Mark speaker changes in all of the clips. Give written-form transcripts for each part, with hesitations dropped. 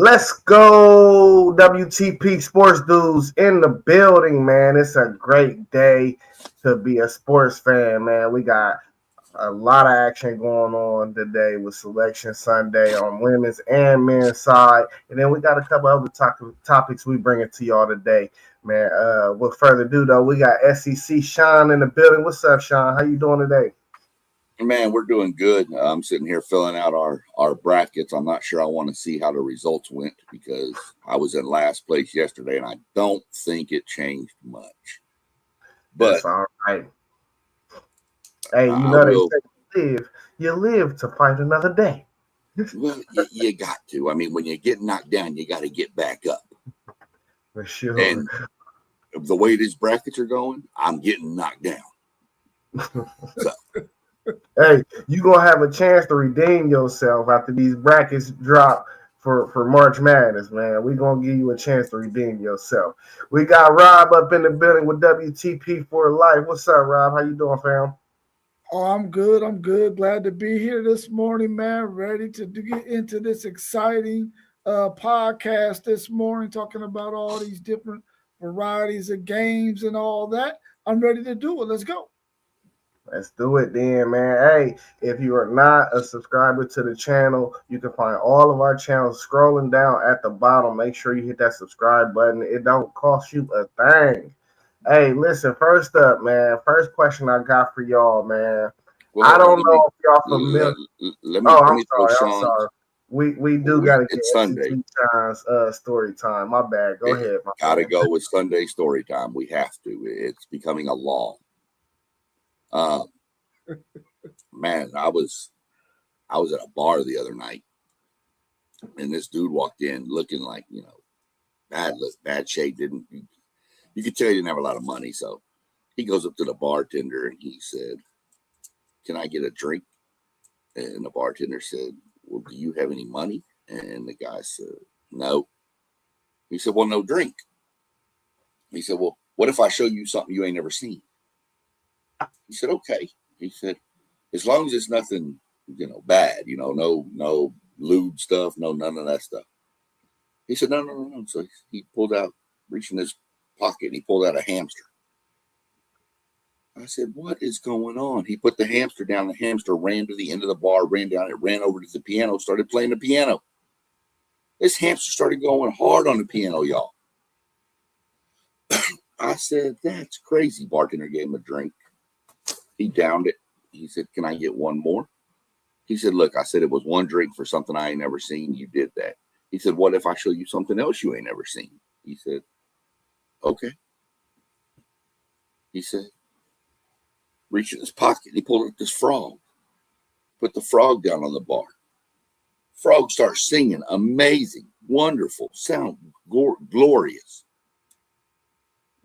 Speaker 1: Let's go, WTP Sports Dudes in the building, man. It's a great day to be a sports fan, man. We got a lot of action going on today with Selection Sunday on women's and men's side. And then we got a couple other topics we bring it to y'all today, man. With further ado, though, we got SEC Sean in the building. What's up, Sean? How you doing today?
Speaker 2: Man, we're doing good. I'm sitting here filling out our brackets. I'm not sure I want to see how the results went because I was in last place yesterday, and I don't think it changed much. But
Speaker 1: that's all right. Hey, you know they say you live to fight another day.
Speaker 2: Well, you got to. I mean, when you get knocked down, you got to get back up.
Speaker 1: For sure.
Speaker 2: And the way these brackets are going, I'm getting knocked down. So.
Speaker 1: Hey, you gonna have a chance to redeem yourself after these brackets drop for March Madness, man. We're gonna give you a chance to redeem yourself. We got Rob up in the building with WTP for life. What's up, Rob? How you doing, fam?
Speaker 3: Oh, I'm good. I'm good. Glad to be here this morning, man. Ready to get into this exciting podcast this morning, talking about all these different varieties of games and all that. I'm ready to do it. Let's go.
Speaker 1: Let's do it then, man. Hey, if you are not a subscriber to the channel, you can find all of our channels scrolling down at the bottom. Make sure you hit that subscribe button. It don't cost you a thing. Hey, listen, first up, man. First question I got for y'all, man. Well, I don't know if y'all familiar. I'm sorry. We do got to get
Speaker 2: Sunday
Speaker 1: times story time. My bad. Go ahead.
Speaker 2: Gotta go with Sunday story time. We have to. It's becoming a law. Man, I was at a bar the other night, and this dude walked in looking like, bad shape. You could tell he didn't have a lot of money. So he goes up to the bartender and he said, "Can I get a drink?" And the bartender said, "Well, do you have any money?" And the guy said, "No." He said, "Well, no drink." He said, "Well, what if I show you something you ain't never seen?" He said, "Okay." He said, "As long as it's nothing, bad, no lewd stuff, none of that stuff." He said, No. So he reached in his pocket, and he pulled out a hamster. I said, "What is going on?" He put the hamster down. The hamster ran to the end of the bar, ran down, it ran over to the piano, started playing the piano. This hamster started going hard on the piano, y'all. I said, "That's crazy." Bartender gave him a drink. He downed it. He said, "Can I get one more?" He said, "Look," I said, "it was one drink for something I ain't never seen. You did that." He said, "What if I show you something else you ain't never seen?" He said, "Okay." He said, reached in his pocket. He pulled out this frog, put the frog down on the bar. Frog starts singing. Amazing, wonderful, sound glorious.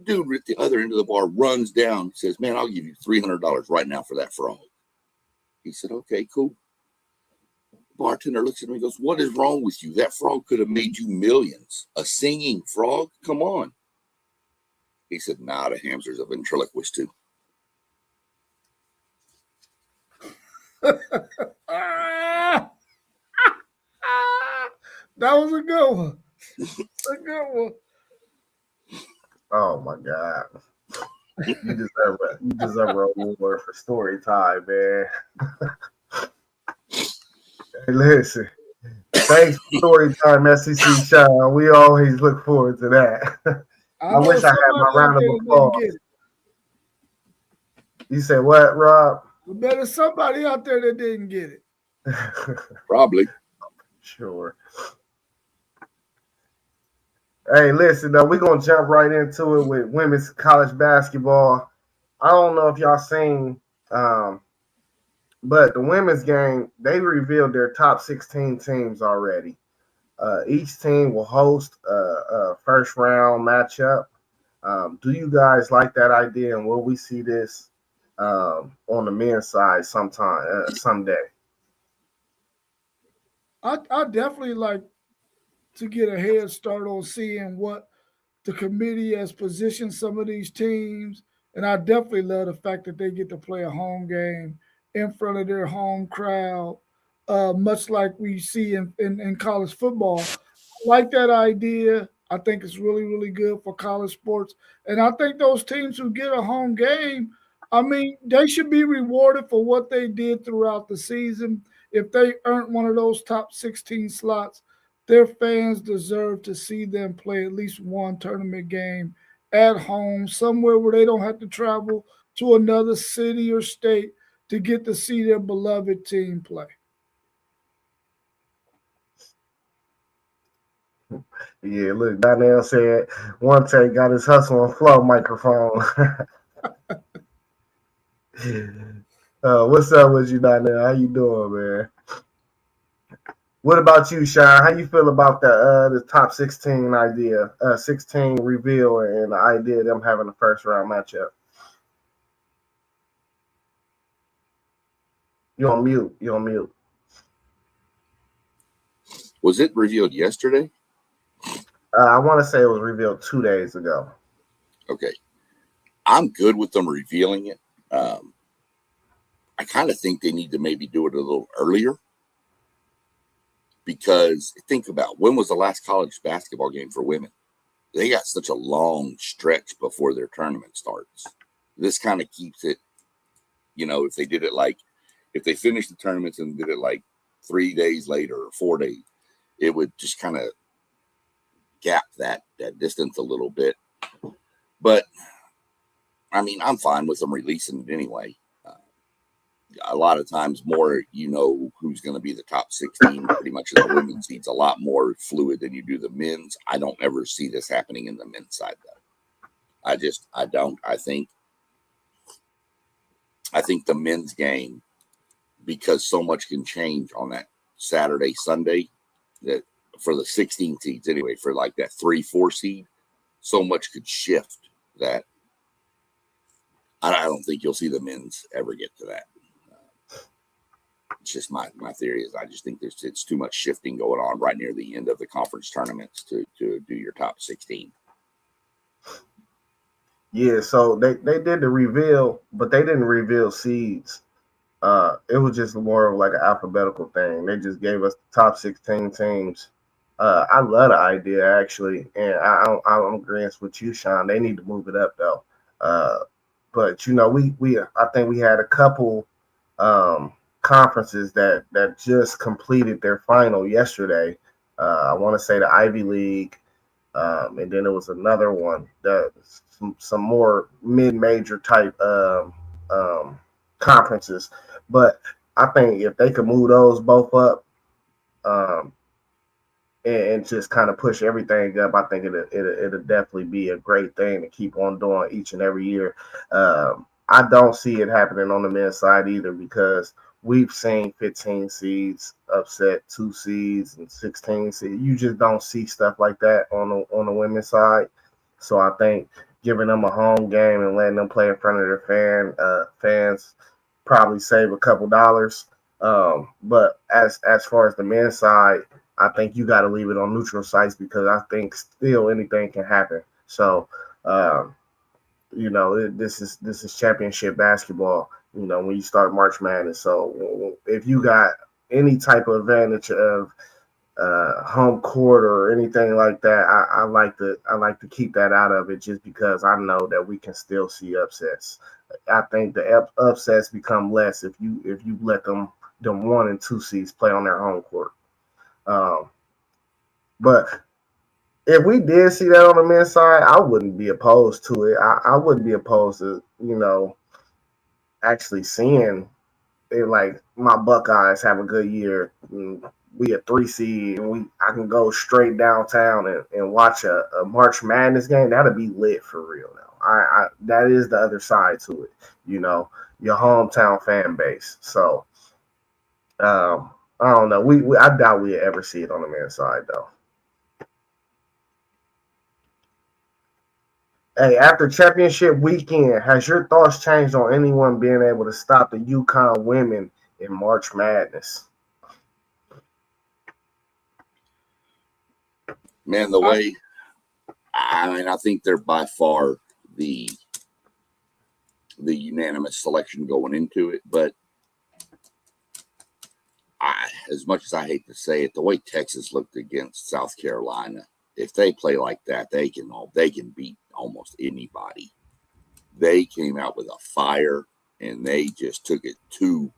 Speaker 2: Dude at the other end of the bar runs down, says, "Man, I'll give you $300 right now for that frog." He said, "Okay, cool." Bartender looks at me and goes, "What is wrong with you? That frog could have made you millions. A singing frog? Come on." He said, "Nah, the hamster's a ventriloquist too."
Speaker 3: That was a good one. A good one.
Speaker 1: Oh my God. You deserve a reward for story time, man. Hey, listen. Thanks for story time, SEC Sean. We always look forward to that. I wish I had my round of applause. You said what, Rob?
Speaker 3: There's somebody out there that didn't get it.
Speaker 2: Probably.
Speaker 1: Sure. Hey, listen, though, we're going to jump right into it with women's college basketball. I don't know if y'all seen, but the women's game, they revealed their top 16 teams already. Each team will host a first round matchup. Do you guys like that idea? And will we see this on the men's side someday?
Speaker 3: I definitely like to get a head start on seeing what the committee has positioned some of these teams. And I definitely love the fact that they get to play a home game in front of their home crowd, much like we see in college football. I like that idea. I think it's really, really good for college sports. And I think those teams who get a home game, I mean, they should be rewarded for what they did throughout the season. If they earned one of those top 16 slots, their fans deserve to see them play at least one tournament game at home, somewhere where they don't have to travel to another city or state to get to see their beloved team play.
Speaker 1: Yeah, look, Donnell said one take got his hustle and flow microphone. What's up with you, Donnell? How you doing, man? What about you, Sean? How you feel about the top 16 idea, 16 reveal, and the idea of them having a first round matchup? You on mute? You on mute?
Speaker 2: Was it revealed yesterday?
Speaker 1: I want to say it was revealed 2 days ago.
Speaker 2: Okay. I'm good with them revealing it. I kind of think they need to maybe do it a little earlier, because think about, when was the last college basketball game for women? They got such a long stretch before their tournament starts. This kind of keeps it, if they did it if they finished the tournaments and did it like 3 days later or 4 days, it would just kind of gap that distance a little bit. But I mean, I'm fine with them releasing it anyway. A lot of times more, who's going to be the top 16 pretty much in the women's seeds, a lot more fluid than you do the men's. I don't ever see this happening in the men's side, though. I don't. I think the men's game, because so much can change on that Saturday, Sunday, that for the 16 seeds anyway, for like that 3-4 seed, so much could shift that I don't think you'll see the men's ever get to that. It's just my theory is I just think it's too much shifting going on right near the end of the conference tournaments to do your top 16.
Speaker 1: Yeah, so they did the reveal, but they didn't reveal seeds. It was just more of like an alphabetical thing. They just gave us the top 16 teams. I love the idea, actually, and I'm agreeing with you, Sean. They need to move it up, though. But we I think we had a couple conferences that just completed their final yesterday. I want to say the Ivy League, and then there was another one that some more mid-major type conferences. But I think if they could move those both up, and just kind of push everything up, I think it'll definitely be a great thing to keep on doing each and every year. I don't see it happening on the men's side either, because we've seen 15 seeds upset 2 seeds and 16 seeds. You just don't see stuff like that on the women's side. So I think giving them a home game and letting them play in front of their fans probably save a couple dollars. But as far as the men's side, I think you got to leave it on neutral sites, because I think still anything can happen. So, this is championship basketball, when you start March Madness. So if you got any type of advantage of home court or anything like that, I like to keep that out of it, just because I know that we can still see upsets. I think the upsets become less if you let them 1 and 2 seeds play on their home court. But if we did see that on the men's side, I wouldn't be opposed to it. I wouldn't be opposed to, actually seeing it, like my Buckeyes have a good year. We a 3 seed, and I can go straight downtown and watch a March Madness game. That'd be lit for real now. I that is the other side to it, your hometown fan base. So I don't know. I doubt we'll ever see it on the men's side, though. Hey, after championship weekend, has your thoughts changed on anyone being able to stop the UConn women in March Madness?
Speaker 2: Man, I think they're by far the unanimous selection going into it, but as much as I hate to say it, the way Texas looked against South Carolina, if they play like that, they can beat almost anybody. They came out with a fire, and they just took it to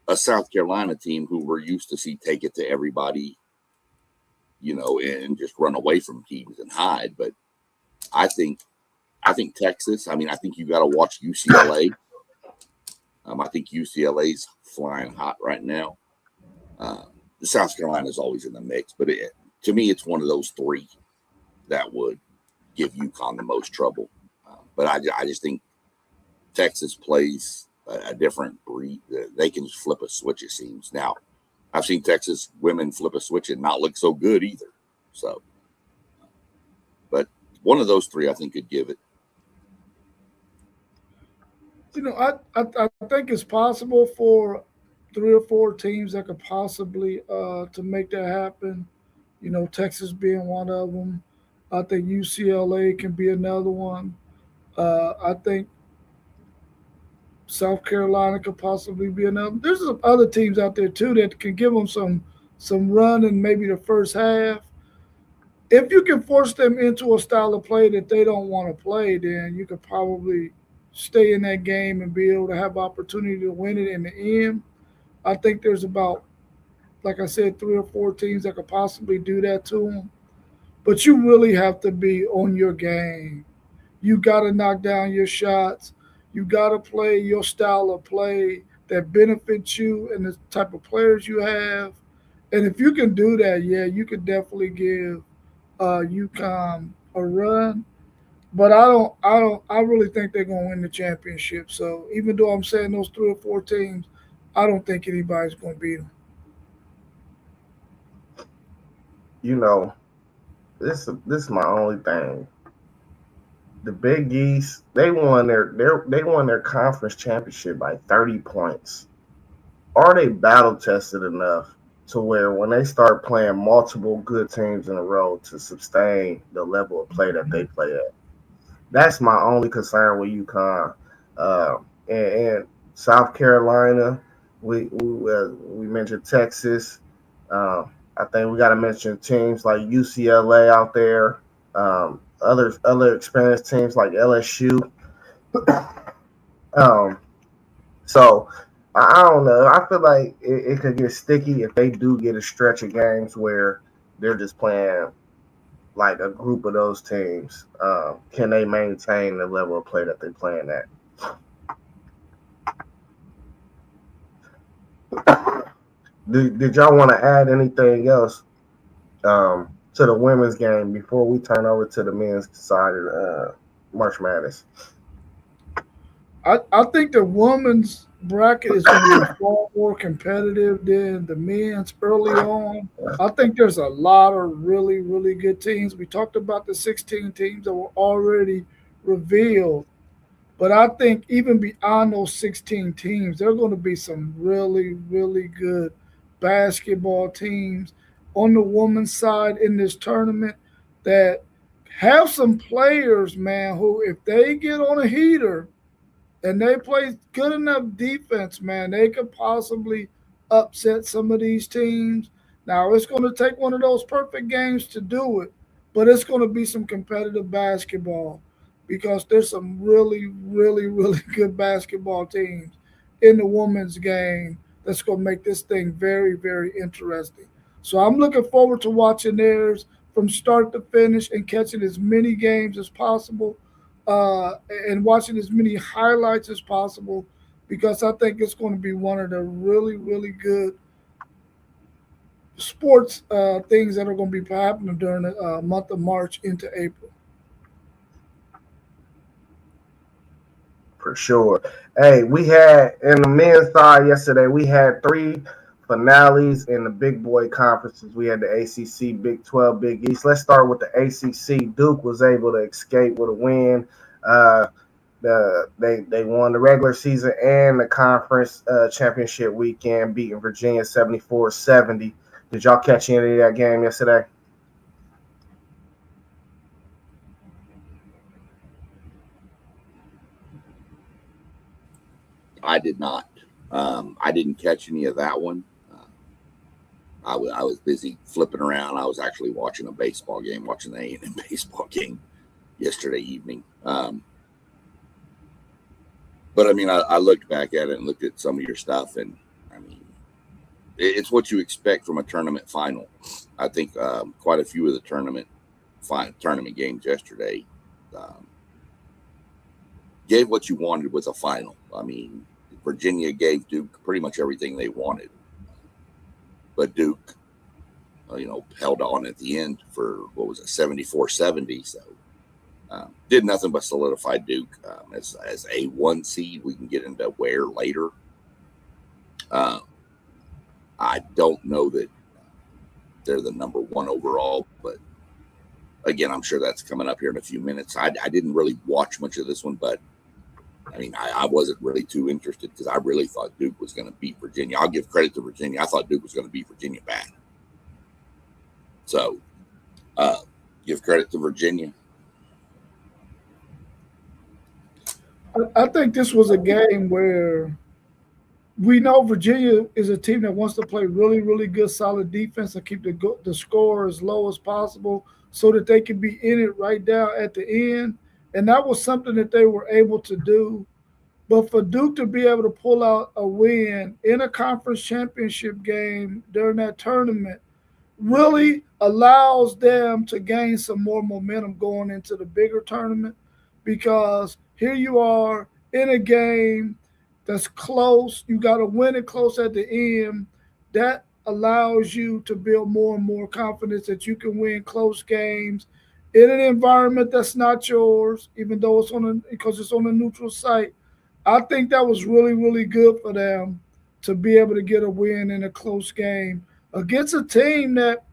Speaker 2: a South Carolina team who we're used to see take it to everybody, and just run away from teams and hide. But I think Texas. I mean, I think you got to watch UCLA. I think UCLA's flying hot right now. The South Carolina is always in the mix, but to me, it's one of those three that would give UConn the most trouble. But I just think Texas plays a different breed. They can just flip a switch, it seems. Now, I've seen Texas women flip a switch and not look so good either. So, but one of those three, I think, could give it.
Speaker 3: I think it's possible for 3 or 4 teams that could possibly to make that happen. Texas being one of them. I think UCLA can be another one. I think South Carolina could possibly be another. There's some other teams out there too that can give them some run in maybe the first half. If you can force them into a style of play that they don't want to play, then you could probably stay in that game and be able to have opportunity to win it in the end. I think there's about, like I said, 3 or 4 teams that could possibly do that to them. But you really have to be on your game. You got to knock down your shots. You got to play your style of play that benefits you and the type of players you have. And if you can do that, yeah, you could definitely give UConn a run. But I really think they're gonna win the championship. So even though I'm saying those 3 or 4 teams, I don't think anybody's gonna beat them.
Speaker 1: This is my only thing. The Big East, they won their conference championship by 30 points. Are they battle tested enough to where when they start playing multiple good teams in a row to sustain the level of play that they play at? That's my only concern with UConn. And South Carolina, we mentioned Texas. I think we got to mention teams like UCLA out there. Other experienced teams like LSU. um, so I don't know. I feel like it could get sticky if they do get a stretch of games where they're just playing like a group of those teams. Can they maintain the level of play that they're playing at? Did y'all want to add anything else to the women's game before we turn over to the men's side of March Madness?
Speaker 3: I think the women's bracket is going to be far more competitive than the men's early on. I think there's a lot of really, really good teams. We talked about the 16 teams that were already revealed, but I think even beyond those 16 teams, there are going to be some really, really good basketball teams on the women's side in this tournament that have some players, man, who if they get on a heater and they play good enough defense, man, they could possibly upset some of these teams. Now, it's going to take one of those perfect games to do it, but it's going to be some competitive basketball because there's some really, really, really good basketball teams in the women's game that's going to make this thing very, very interesting. So I'm looking forward to watching theirs from start to finish and catching as many games as possible and watching as many highlights as possible because I think it's going to be one of the really, really good sports things that are going to be happening during the month of March into April.
Speaker 1: For sure. Hey, we had in the men's side yesterday, we had 3 finales in the big boy conferences. We had the ACC, Big 12, Big East. Let's start with the ACC. Duke was able to escape with a win. They won the regular season and the conference championship weekend, beating Virginia 74-70. Did y'all catch any of that game yesterday?
Speaker 2: I did not. I didn't catch any of that one. I was busy flipping around. I was actually watching a baseball game, watching the A&M baseball game yesterday evening. But I mean, I looked back at it and looked at some of your stuff, and I mean, it's what you expect from a tournament final. I think quite a few of the tournament games yesterday gave what you wanted with a final. I mean, Virginia gave Duke pretty much everything they wanted, but Duke, held on at the end for what was it, 74-70. So did nothing but solidify Duke as a 1 seed. We can get into where later. I don't know that they're the number 1 overall, but again, I'm sure that's coming up here in a few minutes. I didn't really watch much of this one, but I mean, I wasn't really too interested because I really thought Duke was going to beat Virginia. I'll give credit to Virginia. I thought Duke was going to beat Virginia bad. So give credit to Virginia.
Speaker 3: I think this was a game where we know Virginia is a team that wants to play really, really good, solid defense and keep the score as low as possible so that they can be in it right down at the end. And that was something that they were able to do. But for Duke to be able to pull out a win in a conference championship game during that tournament really allows them to gain some more momentum going into the bigger tournament, because here you are in a game that's close. You got to win it close at the end. That allows you to build more and more confidence that you can win close games in an environment that's not yours, even though because it's on a neutral site. I think that was really, really good for them to be able to get a win in a close game against a team that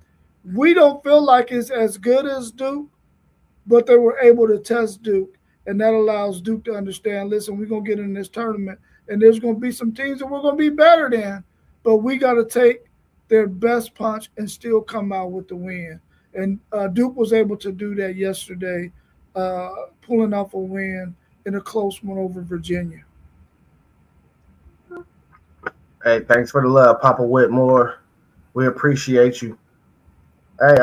Speaker 3: we don't feel like is as good as Duke, but they were able to test Duke. And that allows Duke to understand, listen, we're going to get in this tournament, and there's going to be some teams that we're going to be better than, but we got to take their best punch and still come out with the win. And Duke was able to do that yesterday, pulling off a win in a close one over Virginia.
Speaker 1: Hey, thanks for the love, Papa Whitmore. We appreciate you. Hey,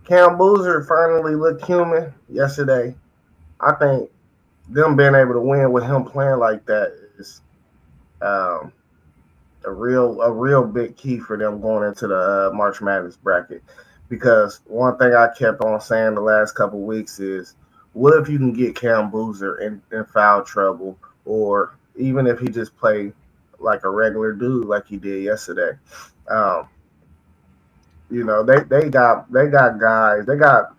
Speaker 1: Cam Boozer finally looked human yesterday. I think them being able to win with him playing like that is a real big key for them going into the March Madness bracket. Because one thing I kept on saying the last couple of weeks is, what if you can get Cam Boozer in foul trouble, or even if he just played like a regular dude like he did yesterday? They got guys, they got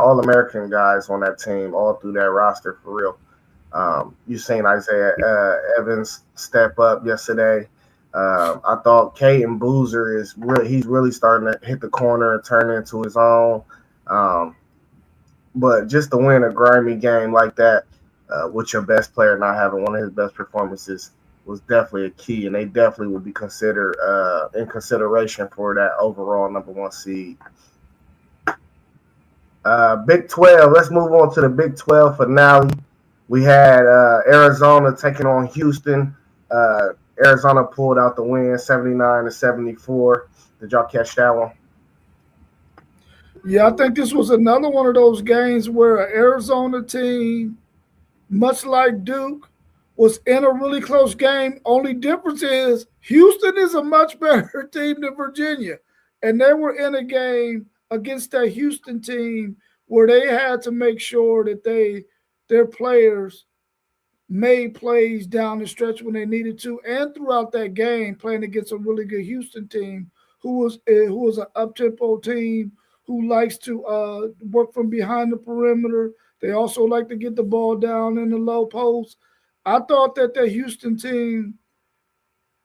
Speaker 1: All-American guys on that team all through that roster for real. You seen Isaiah Evans step up yesterday. I thought Caden Boozer he's really starting to hit the corner and turn into his own. But just to win a grimy game like that, with your best player not having one of his best performances, was definitely a key, and they definitely would be considered in consideration for that overall number 1 seed. Big 12. Let's move on to the Big 12 finale. We had Arizona taking on Houston. Arizona pulled out the win, 79-74. Did y'all catch that one?
Speaker 3: Yeah, I think this was another one of those games where an Arizona team, much like Duke, was in a really close game. Only difference is Houston is a much better team than Virginia. And they were in a game against that Houston team where they had to make sure that their players made plays down the stretch when they needed to, and throughout that game, playing against a really good Houston team who was an up-tempo team who likes to work from behind the perimeter. They also like to get the ball down in the low post. I thought that the Houston team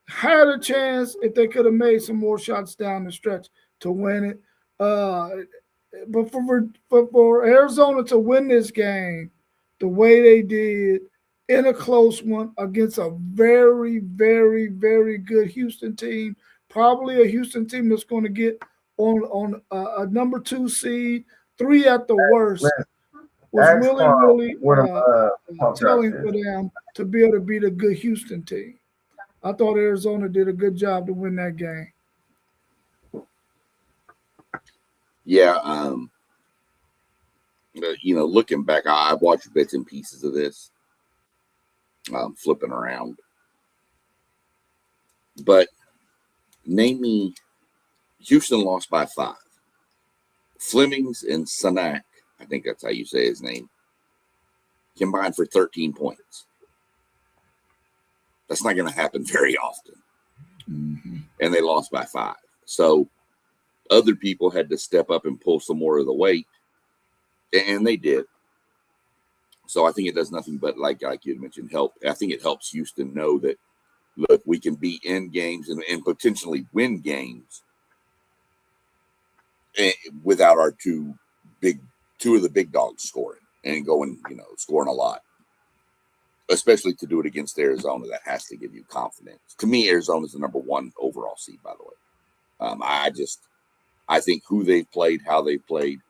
Speaker 3: had a chance if they could have made some more shots down the stretch to win it. But for Arizona to win this game the way they did in a close one against a very, very, very good Houston team, probably a Houston team that's going to get on a number 2 seed, 3 at the worst, was really telling for them to be able to beat a good Houston team. I thought Arizona did a good job to win that game.
Speaker 2: Yeah, looking back, I've watched bits and pieces of this, flipping around. But name me, Houston lost by 5. Flemings and Sanak, I think that's how you say his name, combined for 13 points. That's not going to happen very often.
Speaker 3: Mm-hmm.
Speaker 2: And they lost by 5. So other people had to step up and pull some more of the weight, and they did. So I think it does nothing but, like you had mentioned, help. I think it helps Houston know that, look, we can be in games and potentially win games without our two of the big dogs scoring and going, scoring a lot. Especially to do it against Arizona, that has to give you confidence. To me, Arizona's the number 1 overall seed, by the way. I think who they've played, how they've played,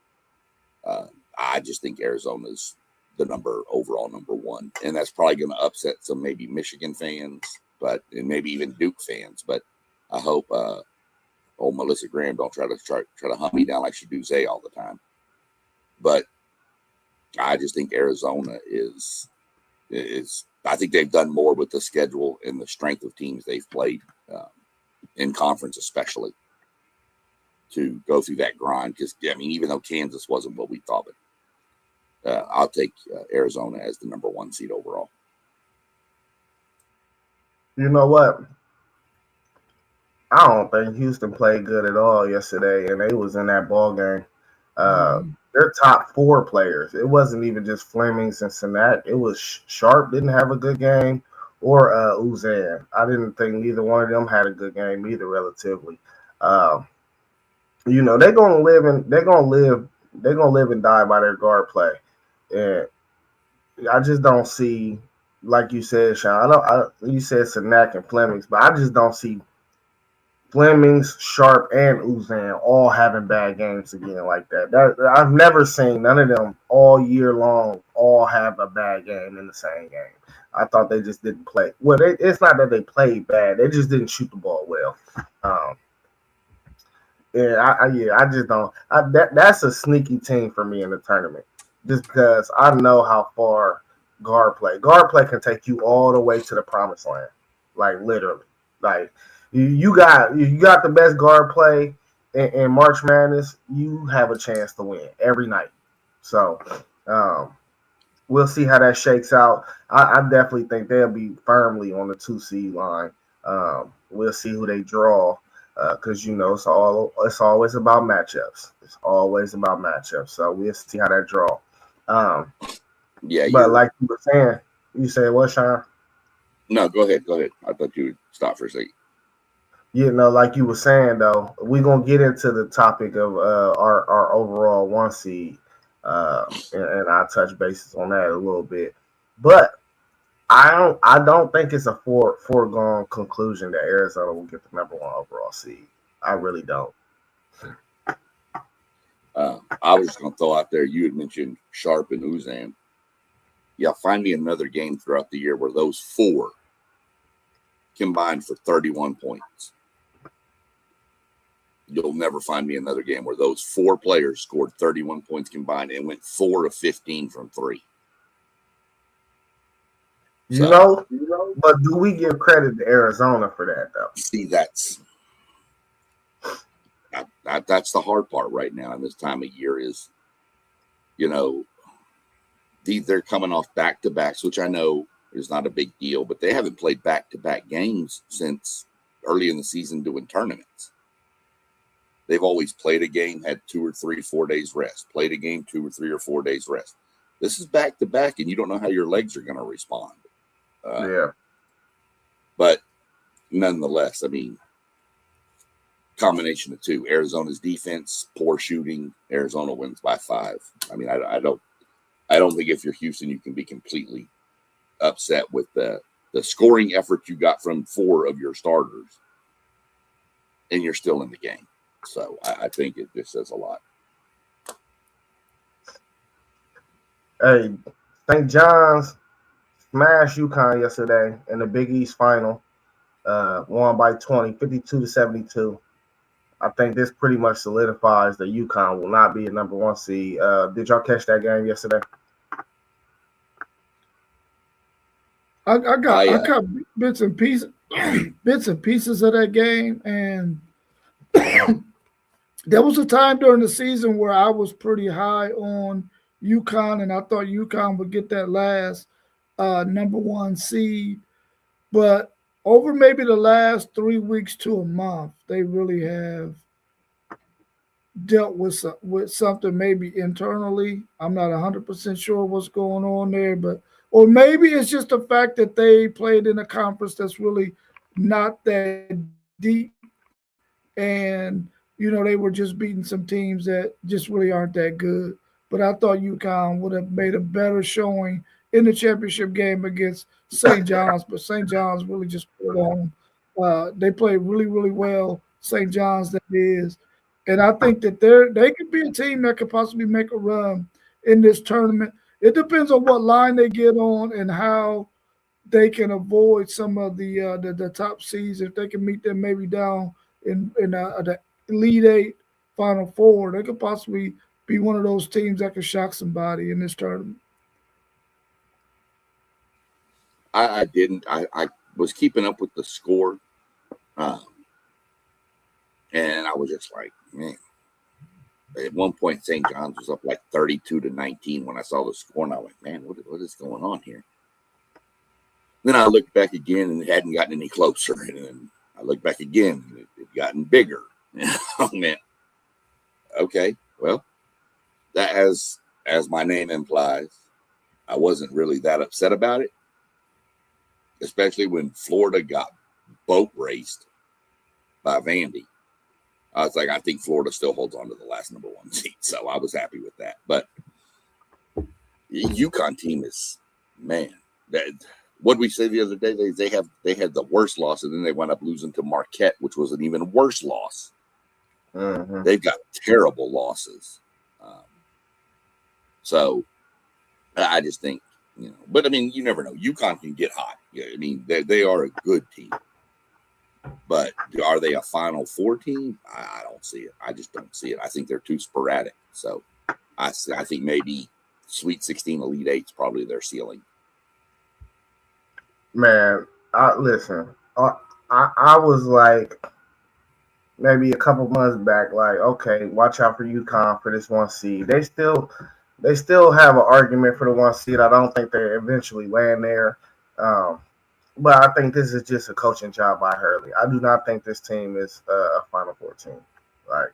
Speaker 2: I just think Arizona's the overall number 1. And that's probably going to upset some maybe Michigan fans, and maybe even Duke fans. But I hope Melissa Graham don't try to hunt me down like she do Zay all the time. But I just think Arizona is I think they've done more with the schedule and the strength of teams they've played in conference, especially to go through that grind. Because even though Kansas wasn't what we thought, but I'll take Arizona as the number 1 seed overall.
Speaker 1: You know what? I don't think Houston played good at all yesterday, and they was in that ball game. Their top 4 players. It wasn't even just Flemings and Sanak. It was Sharp didn't have a good game, or Uzan. I didn't think neither one of them had a good game either, relatively. They're gonna live and die by their guard play, and I just don't see, like you said, Sean. You said Sanak and Flemings, but I just don't see Flemings, Sharp, and Uzan all having bad games again like that. I've never seen none of them all year long all have a bad game in the same game. I thought they just didn't play. Well, it's not that they played bad; they just didn't shoot the ball well. I just don't. That's a sneaky team for me in the tournament, just because I know how far guard play can take you all the way to the promised land, like literally, like. You got the best guard play in March Madness. You have a chance to win every night. So we'll see how that shakes out. I definitely think they'll be firmly on the 2 seed line. We'll see who they draw because it's always about matchups. It's always about matchups. So we'll see how that draw. But like you were saying, you said what, Sean?
Speaker 2: No, go ahead. I thought you would stop for a second.
Speaker 1: Like you were saying, though, we're going to get into the topic of our overall 1 seed, and I'll touch bases on that a little bit. But I don't think it's a foregone conclusion that Arizona will get the number 1 overall seed. I really don't.
Speaker 2: I was just going to throw out there, you had mentioned Sharp and Uzan. Yeah, find me another game throughout the year where those 4 combined for 31 points. You'll never find me another game where those 4 players scored 31 points combined and went 4 of 15 from 3.
Speaker 1: But do we give credit to Arizona for that, though?
Speaker 2: See, that's the hard part right now in this time of year is, they're coming off back-to-backs, which I know is not a big deal, but they haven't played back-to-back games since early in the season doing tournaments. They've always played a game, had 2 or 3, 4 days rest. Played a game, 2 or 3 or 4 days rest. This is back to back, and you don't know how your legs are going to respond.
Speaker 1: Yeah.
Speaker 2: But nonetheless, combination of 2. Arizona's defense, poor shooting. Arizona wins by 5. I don't think if you're Houston, you can be completely upset with the scoring effort you got from 4 of your starters, and you're still in the game. So I think it just says a lot.
Speaker 1: Hey, St. John's smashed UConn yesterday in the Big East final. won by 20, 52-72. I think this pretty much solidifies that UConn will not be a number one seed. Did y'all catch that game yesterday?
Speaker 3: I got bits and pieces of that game, and there was a time during the season where I was pretty high on UConn, and I thought UConn would get that last number one seed. But over maybe the last 3 weeks to a month, they really have dealt with something maybe internally. I'm not 100% sure what's going on there, but or maybe it's just the fact that they played in a conference that's really not that deep, and they were just beating some teams that just really aren't that good. But I thought UConn would have made a better showing in the championship game against St. John's, but St. John's really just put it on. They played really, really well. St. John's, that is. And I think that they could be a team that could possibly make a run in this tournament. It depends on what line they get on and how they can avoid some of the top seeds. If they can meet them maybe down in the Elite Eight, Final Four, they could possibly be one of those teams that could shock somebody in this tournament.
Speaker 2: I didn't. I was keeping up with the score, and I was just like, man. At one point, St. John's was up like 32-19 when I saw the score, and I went, man, what is going on here? Then I looked back again, and it hadn't gotten any closer. And then I looked back again, and it had gotten bigger. And I went, okay, well, that as my name implies, I wasn't really that upset about it, especially when Florida got boat raced by Vandy. I was like, I think Florida still holds on to the last number one seed, so I was happy with that. But UConn team is, man, what did we say the other day? They had the worst loss, and then they wound up losing to Marquette, which was an even worse loss. Mm-hmm. They've got terrible losses. So I just think, but I mean, you never know. UConn can get hot. I mean, they are a good team. But are they a Final Four team? I don't see it. I just don't see it. I think they're too sporadic. So I think maybe Sweet 16 Elite 8 is probably their ceiling.
Speaker 1: Man, listen, I was like maybe a couple months back, like, okay, watch out for UConn for this one seed. They still have an argument for the one seed. I don't think they eventually land there. But I think this is just a coaching job by Hurley. I do not think this team is a Final Four team. Like,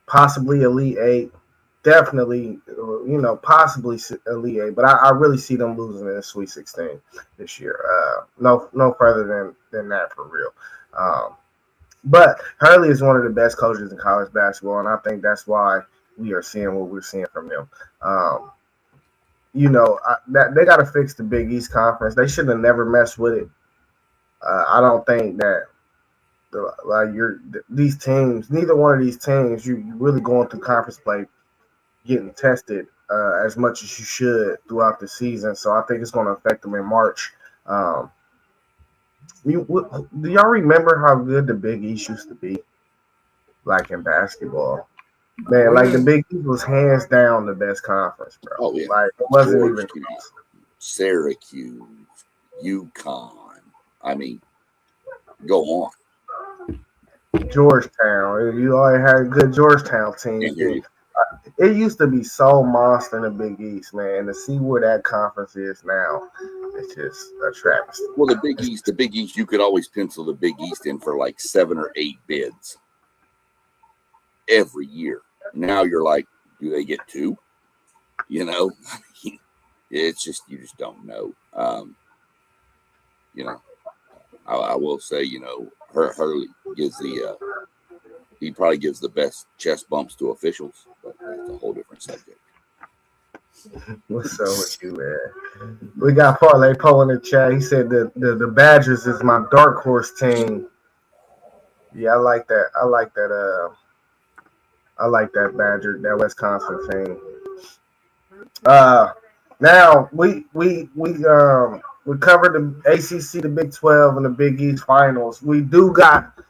Speaker 1: possibly Elite Eight, definitely, possibly Elite Eight. But I really see them losing in the Sweet 16 this year. No further than that for real. But Hurley is one of the best coaches in college basketball, and I think that's why we are seeing what we're seeing from them. That they got to fix the Big East Conference. They should have never messed with it. I don't think that these teams, neither one of these teams, you really going through conference play, getting tested as much as you should throughout the season. So I think it's going to affect them in March. Do y'all remember how good the Big East used to be, like in basketball? Man, like the Big East was hands down the best conference, bro.
Speaker 2: Oh, yeah.
Speaker 1: Like, it wasn't even close.
Speaker 2: Syracuse, UConn. I mean, go on.
Speaker 1: Georgetown. You already had a good Georgetown team. It used to be so monster in the Big East, man. To see where that conference is now, it's just a travesty.
Speaker 2: Well, the Big East, you could always pencil the Big East in for like 7 or 8 bids every year. Now you're like, do they get 2? It's just, you just don't know. I will say, Hurley gives he probably gives the best chest bumps to officials, but that's a whole different subject.
Speaker 1: What's up with you, man? We got Parlay Poe in the chat. He said that the Badgers is my dark horse team. Yeah, I like that. I like that Badger, that Wisconsin team. Now we we covered the ACC, the Big 12, and the Big East finals. We do got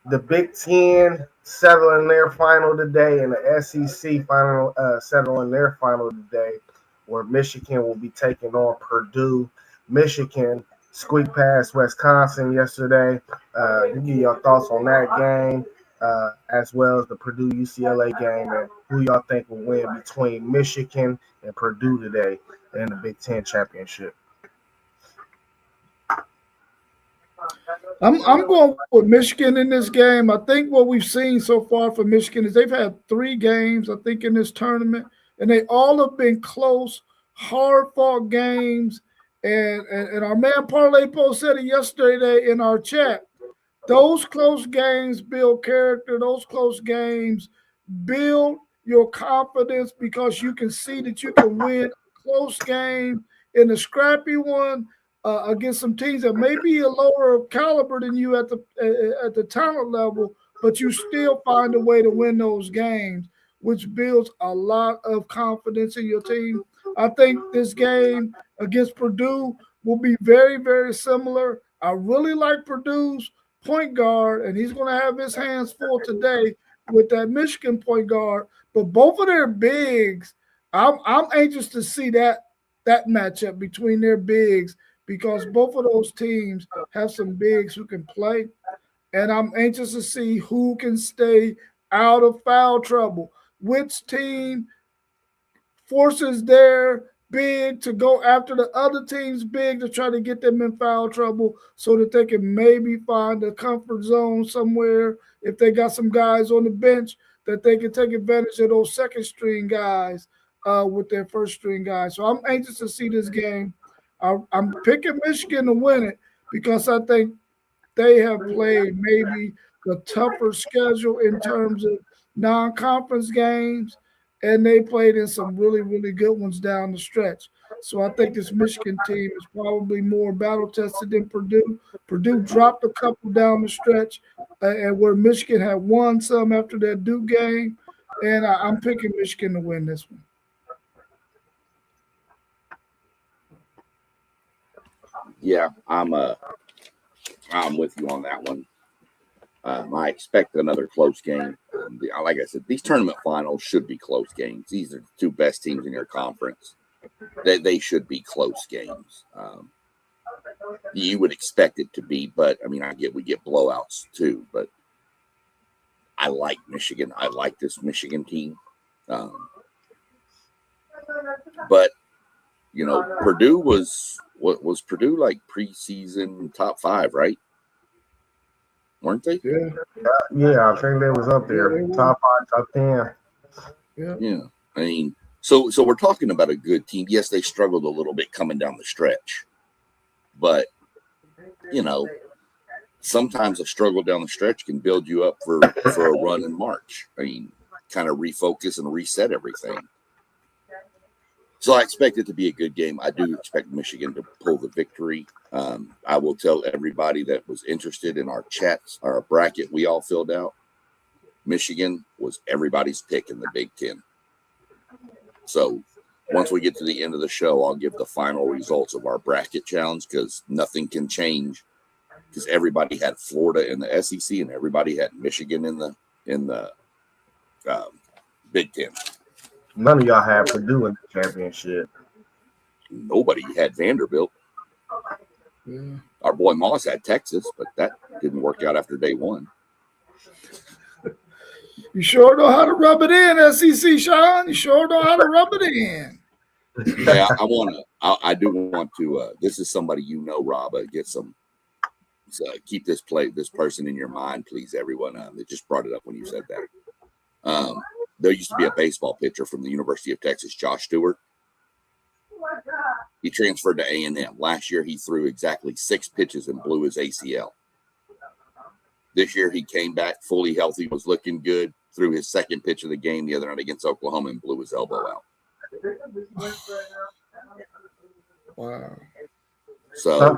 Speaker 1: the Big 10 settling their final today, and the SEC final settling their final today, where Michigan will be taking on Purdue. Michigan squeaked past Wisconsin yesterday. Give me your thoughts on that game, as well as the Purdue UCLA game, and who y'all think will win between Michigan and Purdue today in the Big 10 championship.
Speaker 3: I'm going with Michigan in this game. I think what we've seen so far from Michigan is they've had 3 games, I think, in this tournament, and they all have been close, hard-fought games. And our man Parlay Post said it yesterday in our chat. Those close games build character. Those close games build your confidence because you can see that you can win a close game in a scrappy one against some teams that may be a lower caliber than you at the talent level, but you still find a way to win those games, which builds a lot of confidence in your team. I think this game against Purdue will be very, very similar. I really like Purdue's point guard, and he's going to have his hands full today with that Michigan point guard. But both of their bigs, I'm anxious to see that matchup between their bigs because both of those teams have some bigs who can play, and I'm anxious to see who can stay out of foul trouble. Which team forces their big to go after the other team's big to try to get them in foul trouble so that they can maybe find a comfort zone somewhere if they got some guys on the bench that they can take advantage of those second string guys with their first string guys. So I'm anxious to see this game. I'm picking Michigan to win it because I think they have played maybe the tougher schedule in terms of non-conference games, and they played in some really, really good ones down the stretch. So I think this Michigan team is probably more battle-tested than Purdue. Purdue dropped a couple down the stretch, and where Michigan had won some after that Duke game, and I'm picking Michigan to win this one.
Speaker 2: Yeah, I'm with you on that one. I expect another close game. Like I said, these tournament finals should be close games. These are the 2 best teams in your conference. They should be close games. You would expect it to be, but I mean, we get blowouts too. But I like Michigan. I like this Michigan team. But you know, Purdue was Purdue like preseason top 5, right? Weren't they?
Speaker 1: Yeah, I think they was up there, top 5, top 10.
Speaker 2: Yeah. I mean, so we're talking about a good team. Yes, they struggled a little bit coming down the stretch, but you know, sometimes a struggle down the stretch can build you up for a run in March. I mean, kind of refocus and reset everything. So I expect it to be a good game. I do expect Michigan to pull the victory. I will tell everybody that was interested in our chats, our bracket we all filled out. Michigan was everybody's pick in the Big 10. So once we get to the end of the show, I'll give the final results of our bracket challenge because nothing can change because everybody had Florida in the SEC and everybody had Michigan in the Big 10.
Speaker 1: None of y'all had Purdue in the championship.
Speaker 2: Nobody had Vanderbilt.
Speaker 3: Yeah.
Speaker 2: Our boy Moss had Texas, but that didn't work out after day 1.
Speaker 3: You sure know how to rub it in, SEC, Sean. You sure know how to rub it in.
Speaker 2: Yeah, I do want to. This is somebody you know, Rob. Get some. Keep this person in your mind, please, everyone. They just brought it up when you said that. There used to be a baseball pitcher from the University of Texas, Josh Stewart. He transferred to A&M. Last year, he threw exactly 6 pitches and blew his ACL. This year, he came back fully healthy, was looking good, threw his second pitch of the game the other night against Oklahoma and blew his elbow out.
Speaker 3: Wow.
Speaker 2: So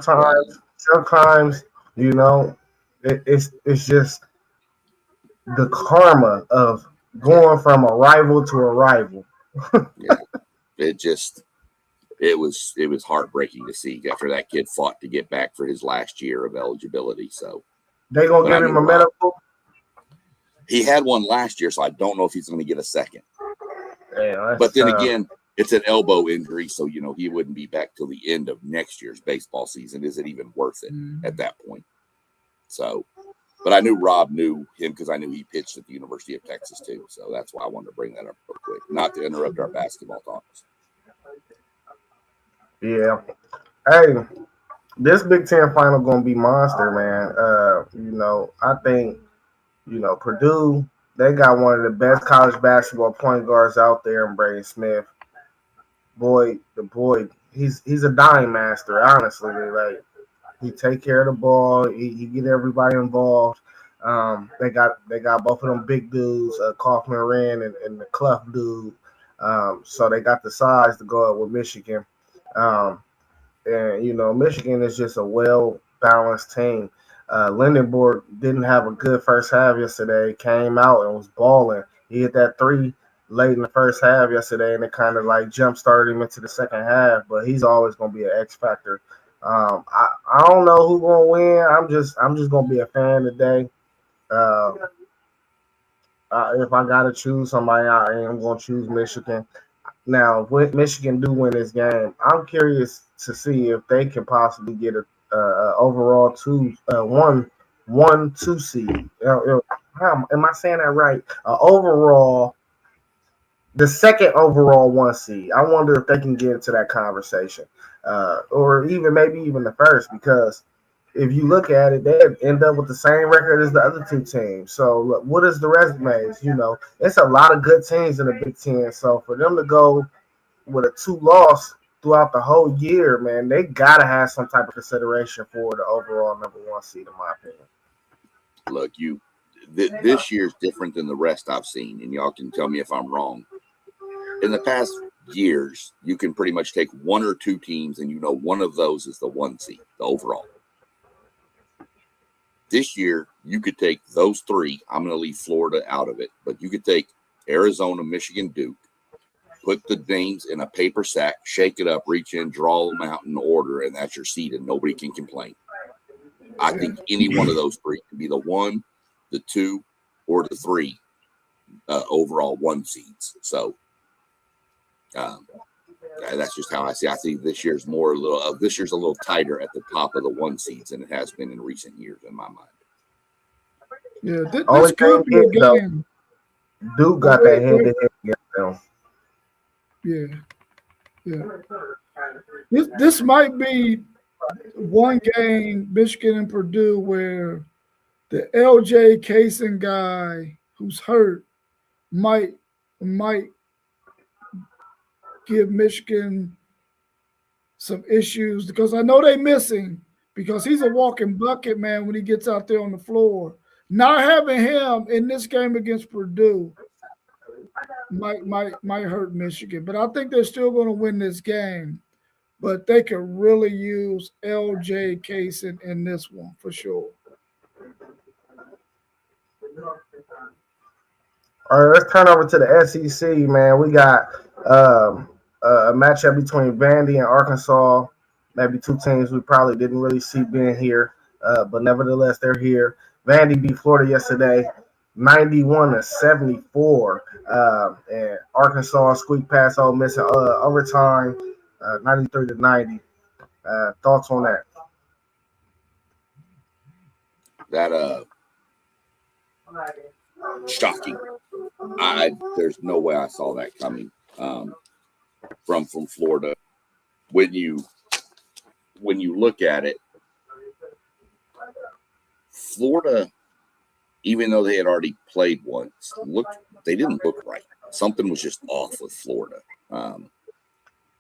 Speaker 1: sometimes, you know, it's just the karma of going from a rival to a rival.
Speaker 2: Yeah, it just it was heartbreaking to see after that kid fought to get back for his last year of eligibility. So
Speaker 1: they gonna give him a medical.
Speaker 2: He had one last year, so I don't know if he's going to get a second.
Speaker 1: Yeah,
Speaker 2: but then again, it's an elbow injury, so he wouldn't be back till the end of next year's baseball season. Is it even worth it at that point? So, but I knew Rob knew him because I knew he pitched at the University of Texas too. So that's why I wanted to bring that up real quick, not to interrupt our basketball talks.
Speaker 1: Yeah. Hey, this Big Ten final gonna be monster, man. I think, Purdue, they got one of the best college basketball point guards out there in Braden Smith. Boy, he's a dime master, honestly. Like, he take care of the ball, he get everybody involved. They got both of them big dudes, Kaufman Wren and the Clough dude. So they got the size to go up with Michigan. And Michigan is just a well-balanced team. Lindenborg didn't have a good first half yesterday. Came out and was balling. He hit that three late in the first half yesterday, and it kind of like jump-started him into the second half. But he's always going to be an X factor. I don't know who's going to win. I'm just going to be a fan today. If I got to choose somebody, I am going to choose Michigan. Now, if Michigan do win this game, I'm curious to see if they can possibly get a overall 1-2 seed. Am I saying that right? The second overall 1 seed. I wonder if they can get into that conversation, or maybe even the first, because if you look at it, they end up with the same record as the other two teams. So what is the resumes? It's a lot of good teams in the Big Ten. So for them to go with a 2-loss throughout the whole year, man, they gotta have some type of consideration for the overall number 1 seed, in my opinion.
Speaker 2: Look, this year's different than the rest I've seen, and y'all can tell me if I'm wrong. In the past years, you can pretty much take 1 or 2 teams, and one of those is the 1 seed, the overall. This year, you could take those 3. I'm going to leave Florida out of it, but you could take Arizona, Michigan, Duke, put the names in a paper sack, shake it up, reach in, draw them out in order, and that's your seed, and nobody can complain. I think any one of those 3 can be the 1, the 2, or the 3 overall 1 seeds. So that's just how I see. I think this year's a little tighter at the top of the 1 seeds than it has been in recent years, in my mind.
Speaker 3: Yeah, this could be a game.
Speaker 1: Duke got that head-to-head
Speaker 3: Yeah.
Speaker 1: against them.
Speaker 3: This might be one game, Michigan and Purdue, where the LJ Kaysen guy who's hurt might give Michigan some issues, because I know they miss him, because he's a walking bucket, man, when he gets out there on the floor. Not having him in this game against Purdue might hurt Michigan, but I think they're still going to win this game. But they could really use LJ Kaysen in this one for sure.
Speaker 1: All right, let's turn over to the SEC, man. We got a matchup between Vandy and Arkansas. Maybe 2 teams we probably didn't really see being here, but nevertheless, they're here. Vandy beat Florida yesterday, 91-74, and Arkansas squeaked past Ole Miss in overtime, 93-90. Thoughts on that?
Speaker 2: That shocking. There's no way I saw that coming from Florida. When you look at it, Florida, even though they had already played once, they didn't look right. Something was just off with Florida.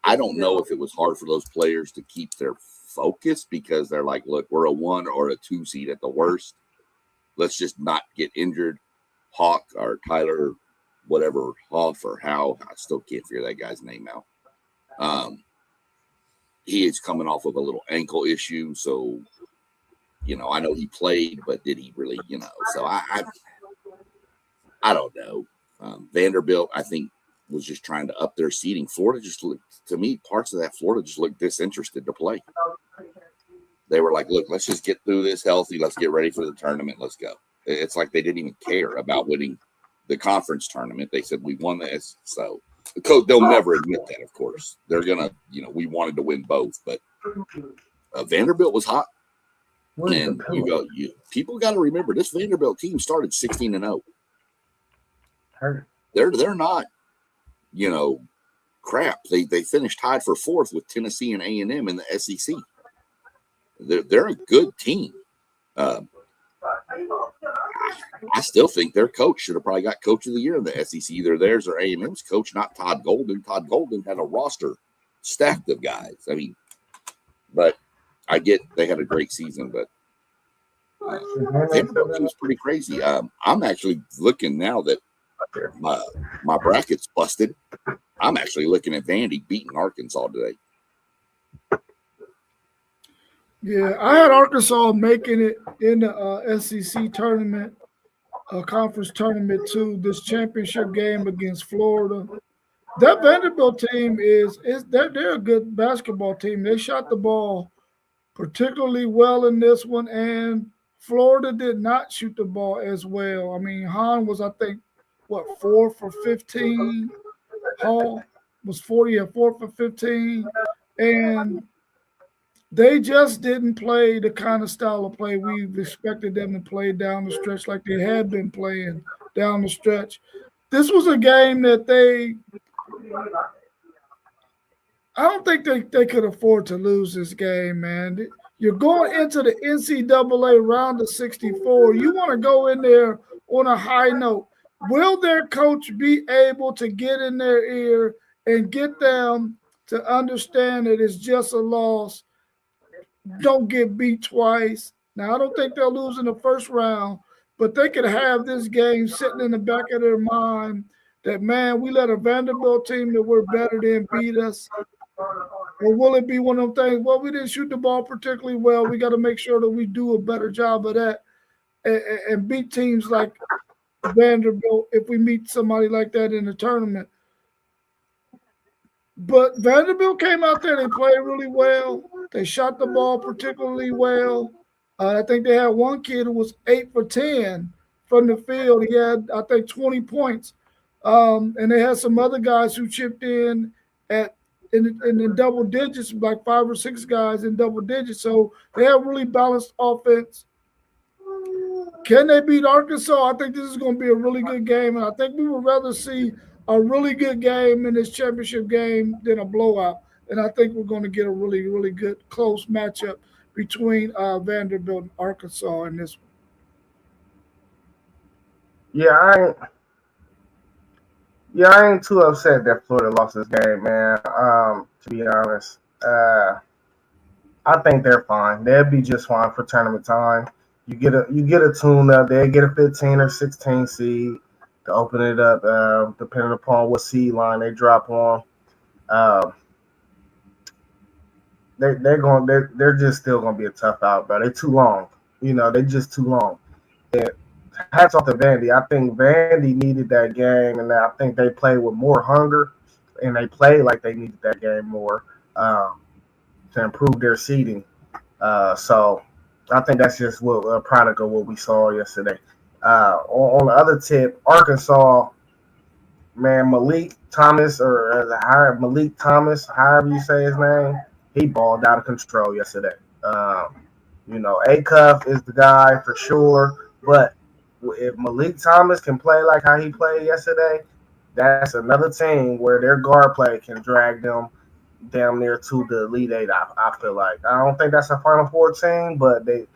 Speaker 2: I don't know if it was hard for those players to keep their focus, because they're like, look, we're a 1 or a 2 seed at the worst. Let's just not get injured. Hawk or Tyler, whatever, Hoff or Howe, I still can't figure that guy's name out. He is coming off of a little ankle issue, so I know he played, but did he really? So I don't know. Vanderbilt, I think was just trying to up their seeding. Florida just looked, to me, parts of that Florida just looked disinterested to play. They were like, look, let's just get through this healthy. Let's get ready for the tournament. Let's go. It's like they didn't even care about winning the conference tournament. They said, we won this. So they'll never admit that, of course. They're going to, we wanted to win both. But Vanderbilt was hot. And people got to remember, this Vanderbilt team started 16-0. They're not, crap. They finished tied for fourth with Tennessee and A&M in the SEC. They're a good team. I still think their coach should have probably got Coach of the Year in the SEC, either theirs or A&M's coach, not Todd Golden. Todd Golden had a roster stacked of guys. I mean, but I get they had a great season, but Vanderbilt was pretty crazy. I'm actually looking now that my bracket's busted. I'm actually looking at Vandy beating Arkansas today.
Speaker 3: Yeah, I had Arkansas making it in the SEC tournament, conference tournament too. This championship game against Florida. That Vanderbilt team they're a good basketball team. They shot the ball particularly well in this one, and Florida did not shoot the ball as well. I mean, Hahn was, I think, 4 for 15. Hall was 4 for 15, and they just didn't play the kind of style of play we've expected them to play down the stretch like they had been playing down the stretch. This was a game that I don't think they could afford to lose this game, man. You're going into the NCAA round of 64. You want to go in there on a high note. Will their coach be able to get in their ear and get them to understand that it's just a loss? Don't get beat twice. Now, I don't think they'll lose in the first round, but they could have this game sitting in the back of their mind that, man, we let a Vanderbilt team that we're better than beat us. Or will it be one of them things, well, we didn't shoot the ball particularly well. We got to make sure that we do a better job of that and beat teams like Vanderbilt if we meet somebody like that in the tournament. But Vanderbilt came out there. They played really well. They shot the ball particularly well. I think they had one kid who was 8 for 10 from the field. He had, I think, 20 points. And they had some other guys who chipped in in double digits, like 5 or 6 guys in double digits. So they have really balanced offense. Can they beat Arkansas? I think this is going to be a really good game, and I think we would rather see a really good game in this championship game than a blowout. And I think we're going to get a really, really good close matchup between Vanderbilt and Arkansas in this one.
Speaker 1: Yeah, I ain't too upset that Florida lost this game, man. To be honest, I think they're fine. They'll be just fine for tournament time. You get a tune up. They get a 15 or 16 seed to open it up, depending upon what seed line they drop on. They're just still gonna be a tough out, bro. They're too long. They're just too long. And hats off to Vandy. I think Vandy needed that game, and I think they played with more hunger, and they played like they needed that game more to improve their seeding. So I think that's just what a product of what we saw yesterday. On the other tip, Arkansas, man, Malik Thomas, Malik Thomas, however you say his name, he balled out of control yesterday. A-Cuff is the guy for sure, but if Malik Thomas can play like how he played yesterday, that's another team where their guard play can drag them damn near to the Elite Eight. I feel like I don't think that's a Final Four team, but they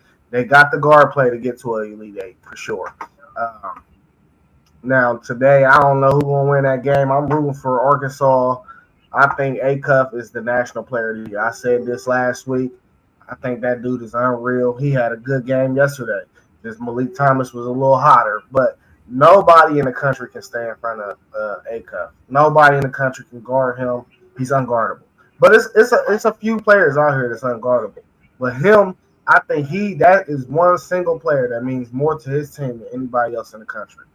Speaker 1: got the guard play to get to an Elite Eight for sure. Now today, I don't know who's gonna win that game. I'm rooting for Arkansas. I think A-Cuff is the national player of the year. I said this last week. I think that dude is unreal. He had a good game yesterday. This Malik Thomas was a little hotter, but nobody in the country can stay in front of A-Cuff. Nobody in the country can guard him. He's unguardable. But it's a few players out here that's unguardable. But him, I think that is one single player that means more to his team than anybody else in the country.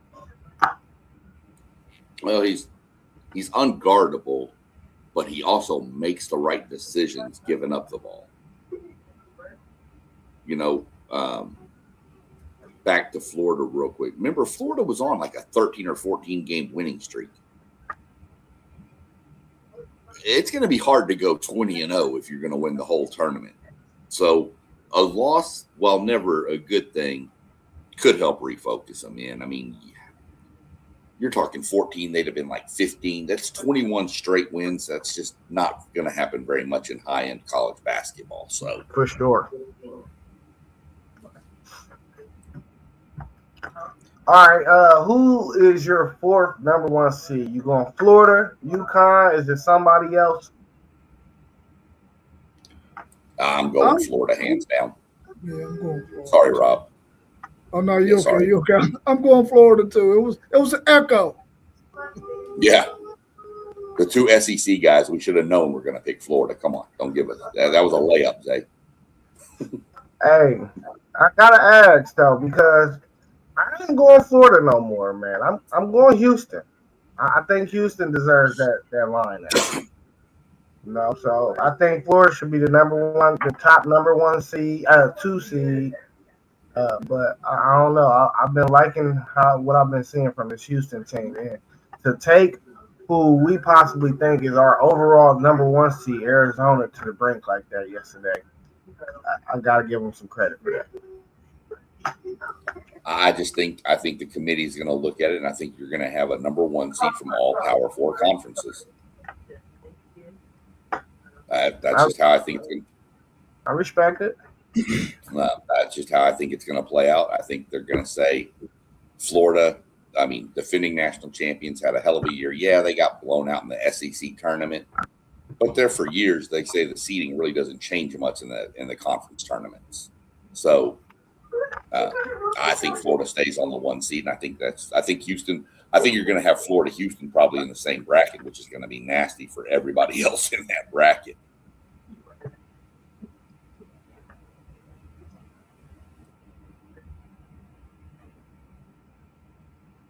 Speaker 2: Well, he's He's unguardable, but he also makes the right decisions giving up the ball. Back to Florida real quick. Remember, Florida was on like a 13 or 14 game winning streak. It's going to be hard to go 20-0 if you're going to win the whole tournament. So a loss, while never a good thing, could help refocus them in. I mean, you're talking 14, they'd have been like 15. That's 21 straight wins. That's just not going to happen very much in high-end college basketball. So
Speaker 1: for sure. All right, who is your fourth number one seed? You going Florida, UConn? Is it somebody else?
Speaker 2: I'm going Florida, hands down.
Speaker 3: Yeah, I'm going Florida.
Speaker 2: Sorry, Rob.
Speaker 3: Oh no, you're okay. You're okay. I'm going Florida too. It was an echo.
Speaker 2: Yeah, the two SEC guys. We should have known we're going to pick Florida. Come on, don't give us that. That was a layup, Zay.
Speaker 1: Hey, I gotta ask though, because I ain't going Florida no more, man. I'm going Houston. I think Houston deserves that line now. So I think Florida should be the top number one seed, 2 seed. But I don't know. I've been liking what I've been seeing from this Houston team. And to take who we possibly think is our overall number one seed, Arizona, to the brink like that yesterday, I got to give them some credit for that.
Speaker 2: I think the committee is going to look at it, and I think you're going to have a number one seed from all Power 4 conferences. That's just how I think it's going to.
Speaker 1: I respect it.
Speaker 2: That's just how I think it's going to play out. I think they're going to say Florida, defending national champions, had a hell of a year. Yeah, they got blown out in the SEC tournament, but there for years they say the seeding really doesn't change much in the conference tournaments. So I think Florida stays on the 1 seed, and I think Houston. I think you're going to have Florida, Houston probably in the same bracket, which is going to be nasty for everybody else in that bracket.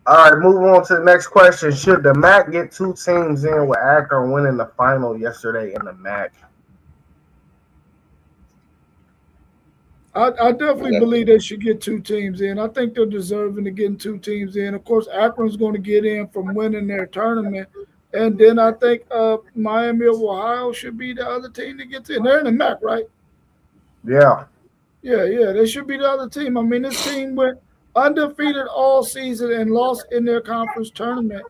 Speaker 1: All right, moving on to the next question. Should the MAC get 2 teams in with Akron winning the final yesterday in the MAC?
Speaker 3: I definitely believe they should get 2 teams in. I think they're deserving of getting 2 teams in. Of course, Akron's going to get in from winning their tournament. And then I think Miami of Ohio should be the other team that gets in. They're in the MAC, right?
Speaker 1: Yeah.
Speaker 3: Yeah. They should be the other team. I mean, this team went undefeated all season and lost in their conference tournament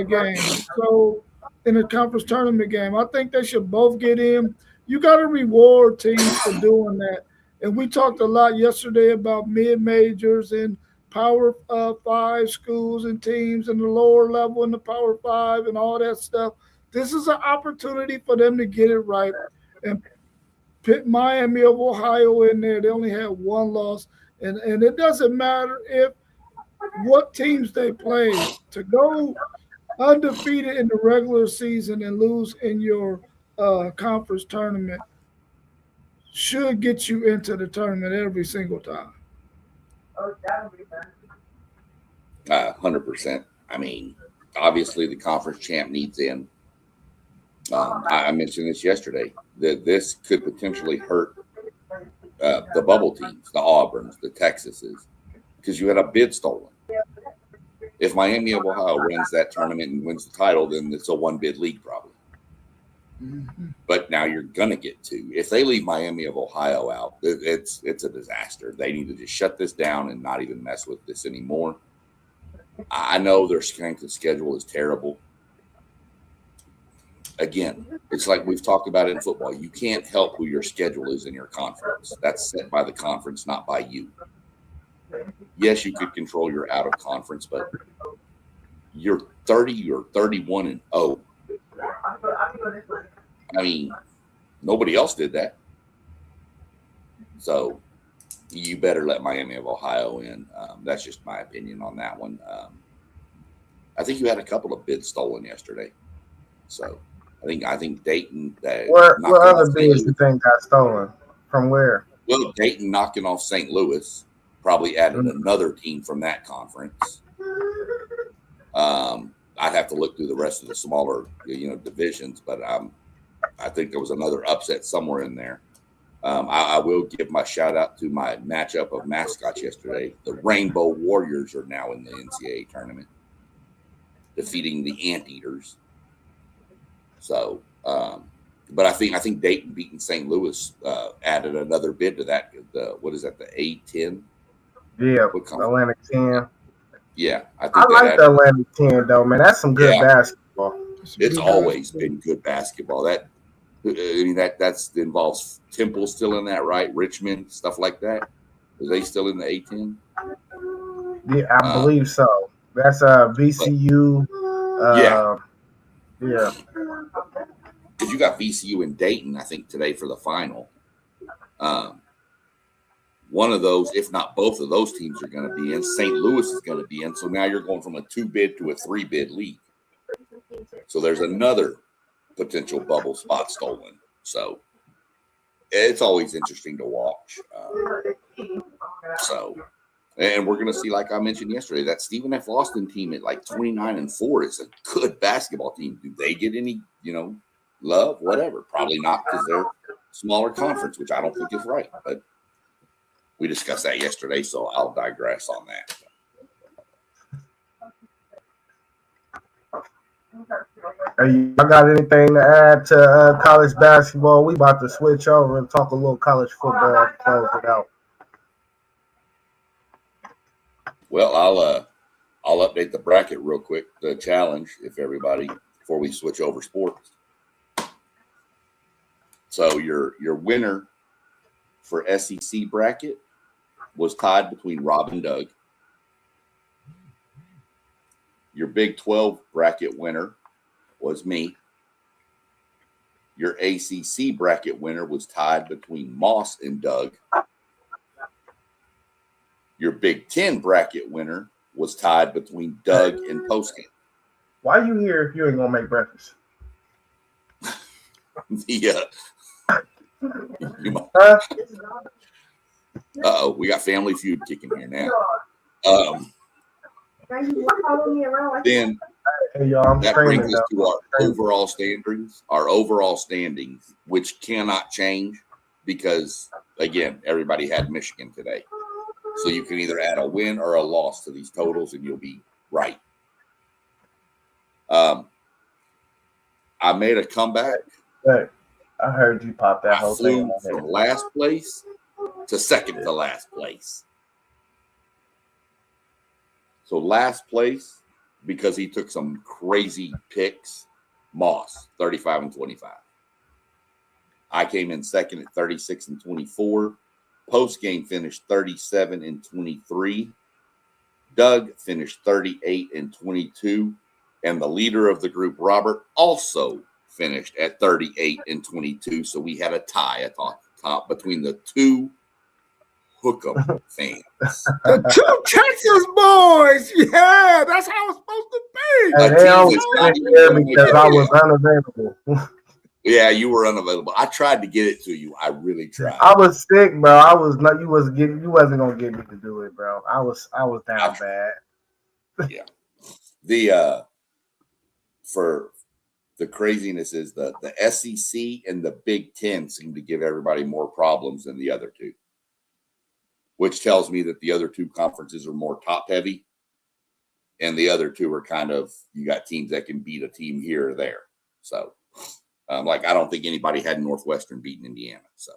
Speaker 3: game. So, in a conference tournament game, I think they should both get in. You got to reward teams for doing that. And we talked a lot yesterday about mid-majors and Power 5 schools and teams and the lower level in the Power 5 and all that stuff. This is an opportunity for them to get it right and put Miami of Ohio in there. They only had 1 loss. And it doesn't matter what teams they play. To go undefeated in the regular season and lose in your conference tournament should get you into the tournament every single time.
Speaker 2: 100%. Obviously the conference champ needs in. I mentioned this yesterday, that this could potentially hurt the bubble teams, the Auburns, the Texases, because you had a bid stolen. If Miami of Ohio wins that tournament and wins the title, then it's a 1-bid league probably. Mm-hmm. But now you're going to get 2. If they leave Miami of Ohio out, it's a disaster. They need to just shut this down and not even mess with this anymore. I know their strength of schedule is terrible. Again, it's like we've talked about in football. You can't help who your schedule is in your conference. That's set by the conference, not by you. Yes, you could control your out of conference, but you're 30 or 31-0. Nobody else did that. So you better let Miami of Ohio in. That's just my opinion on that one. I think you had a couple of bids stolen yesterday. So I think Dayton.
Speaker 1: What other bids you think got stolen? From where?
Speaker 2: Well, Dayton knocking off St. Louis probably added another team from that conference. I'd have to look through the rest of the smaller, divisions, but I think there was another upset somewhere in there. I will give my shout out to my matchup of mascots yesterday. The Rainbow Warriors are now in the NCAA tournament, defeating the Anteaters. So, but I think Dayton beating St. Louis added another bid to that. What is that? The A10?
Speaker 1: Yeah, Atlantic 10.
Speaker 2: Yeah,
Speaker 1: I like the Atlantic 10 though, man. That's some good basketball.
Speaker 2: It's always been good basketball. That involves Temple still in that, right? Richmond, stuff like that. Are they still in the A10?
Speaker 1: Yeah, I believe so. That's VCU.
Speaker 2: Yeah.
Speaker 1: Because
Speaker 2: you got VCU and Dayton, I think, today for the final. One of those, if not both of those teams, are going to be in. St. Louis is going to be in. So now you're going from a 2-bid to a 3-bid league. So there's another potential bubble spot stolen. So it's always interesting to watch. And we're going to see, like I mentioned yesterday, that Stephen F. Austin team at like 29-4 is a good basketball team. Do they get any, love? Whatever. Probably not, because they're smaller conference, which I don't think is right. But we discussed that yesterday, so I'll digress on that.
Speaker 1: Hey, I got anything to add to college basketball? We about to switch over and talk a little college football to close it out.
Speaker 2: Well, I'll update the bracket real quick. The challenge, before we switch over sports. So your winner for SEC bracket was tied between Rob and Doug. Your Big 12 bracket winner was me. Your ACC bracket winner was tied between Moss and Doug. Your Big 10 bracket winner was tied between Doug and Postgame.
Speaker 1: Why you here if you ain't gonna make breakfast?
Speaker 2: Yeah. Uh-oh, we got Family Feud kicking here now. Then that brings us to our overall standings. Our overall standings, which cannot change because, again, everybody had Michigan today. So you can either add a win or a loss to these totals, and you'll be right. I made a comeback.
Speaker 1: Hey, I heard you pop that whole thing.
Speaker 2: I flew from last place to second to last place. So last place, because he took some crazy picks, Moss, 35-25. I came in second at 36-24. Post game finished 37-23. Doug finished 38-22. And the leader of the group, Robert, also finished at 38-22. So we had a tie at the top between the two Hook'em fans.
Speaker 3: The two Texas boys. Yeah, that's how it's supposed to be.
Speaker 1: And they always there because I was unavailable.
Speaker 2: Yeah, you were unavailable. I tried to get it to you. I really tried.
Speaker 1: I was sick, bro. I was not. You wasn't gonna get me to do it, bro. I was down bad.
Speaker 2: Yeah. The for the craziness is the SEC and the Big Ten seem to give everybody more problems than the other two, which tells me that the other two conferences are more top heavy, and the other two are kind of, you got teams that can beat a team here or there. So. I don't think anybody had Northwestern beating Indiana. So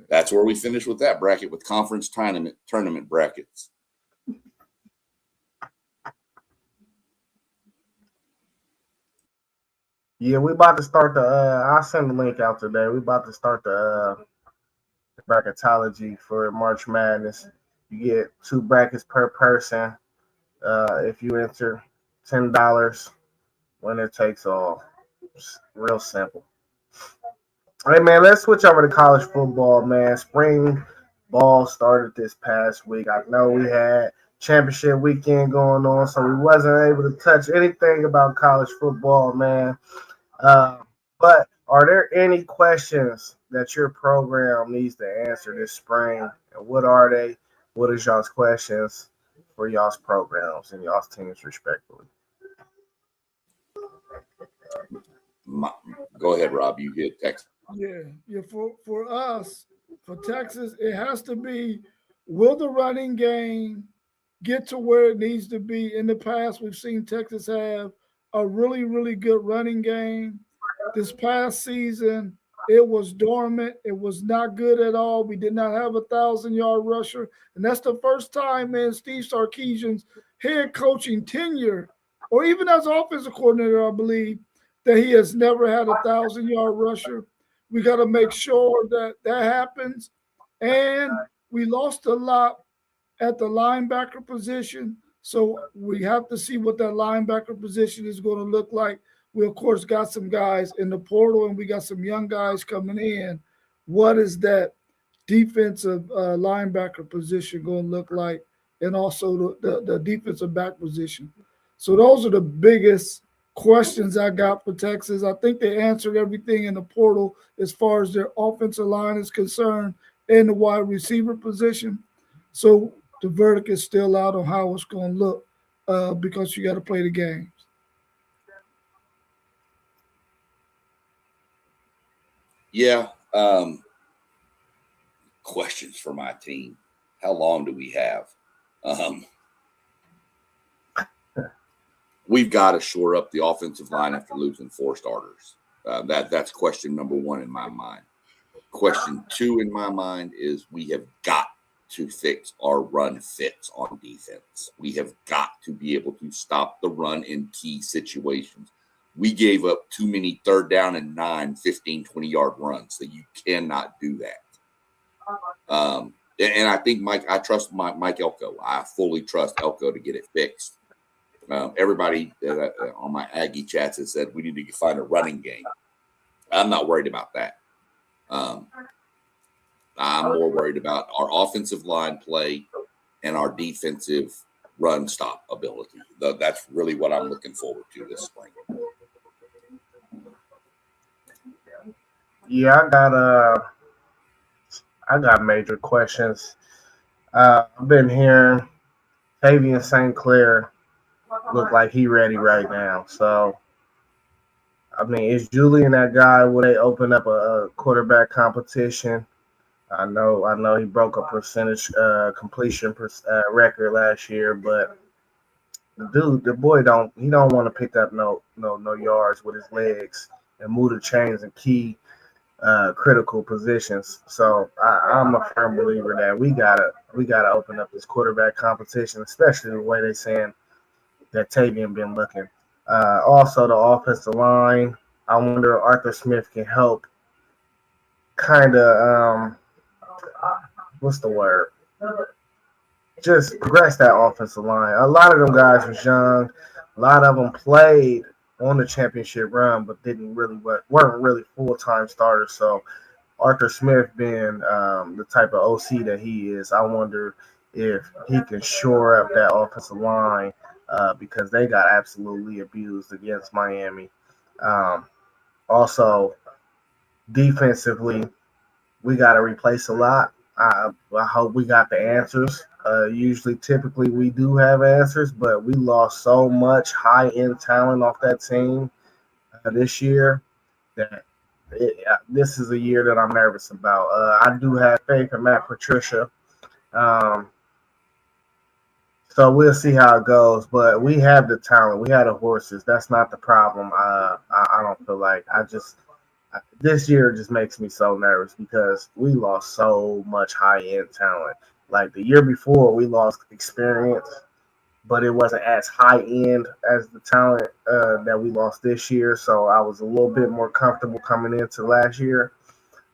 Speaker 2: that's where we finished with that bracket with conference tournament brackets.
Speaker 1: Yeah, we about to start the I'll send the link out today. We about to start the bracketology for March Madness. You get 2 brackets per person. If you enter $10. Winner takes all. It's real simple. Hey, man, let's switch over to college football, man. Spring ball started this past week. I know we had championship weekend going on, so we wasn't able to touch anything about college football, man. But are there any questions that your program needs to answer this spring? And what are they? What is y'all's questions for y'all's programs and y'all's teams respectively?
Speaker 2: Go ahead, Rob. You get Texas.
Speaker 3: Yeah. For us, for Texas, it has to be, will the running game get to where it needs to be? In the past, we've seen Texas have a really, really good running game. This past season, it was dormant. It was not good at all. We did not have 1,000-yard rusher. And that's the first time in Steve Sarkisian's head coaching tenure, or even as offensive coordinator, I believe, that he has never had 1,000-yard rusher. We got to make sure that that happens. And we lost a lot at the linebacker position. So we have to see what that linebacker position is going to look like. We, of course, got some guys in the portal and we got some young guys coming in. What is that defensive linebacker position going to look like? And also the defensive back position. So those are the biggest questions I got for Texas. I think they answered everything in the portal as far as their offensive line is concerned and the wide receiver position. So the verdict is still out on how it's going to look because you got to play the games.
Speaker 2: Yeah. Questions for my team. How long do we have? We've got to shore up the offensive line after losing 4 starters. That's question number 1 in my mind. Question 2 in my mind is we have got to fix our run fits on defense. We have got to be able to stop the run in key situations. We gave up too many 3rd down and 9, 15, 20-yard runs, so you cannot do that. And I think I trust Mike Elko. I fully trust Elko to get it fixed. Everybody on my Aggie chats has said we need to find a running game. I'm not worried about that. I'm more worried about our offensive line play and our defensive run stop ability. That's really what I'm looking forward to this spring.
Speaker 1: Yeah, I got major questions. I've been hearing Tavian St. Clair look like he ready right now. So, I mean, is Julian that guy? Will they open up a quarterback competition? I know he broke a percentage completion record last year, but the boy don't want to pick up no yards with his legs and move the chains in key critical positions. So I'm a firm believer that we gotta open up this quarterback competition, especially the way they saying that Tavian been looking. Also, the offensive line. I wonder if Arthur Smith can help kind of what's the word? Just progress that offensive line. A lot of them guys was young. A lot of them played on the championship run, but weren't really full-time starters. So Arthur Smith being the type of OC that he is, I wonder if he can shore up that offensive line because they got absolutely abused against Miami. Also, defensively, we got to replace a lot. I hope we got the answers. Typically, we do have answers, but we lost so much high-end talent off that team this year that this is a year that I'm nervous about. I do have faith in Matt Patricia. So we'll see how it goes. But we have the talent. We have the horses. That's not the problem. I don't feel like this year just makes me so nervous because we lost so much high-end talent. Like the year before, we lost experience, but it wasn't as high-end as the talent that we lost this year. So I was a little bit more comfortable coming into last year.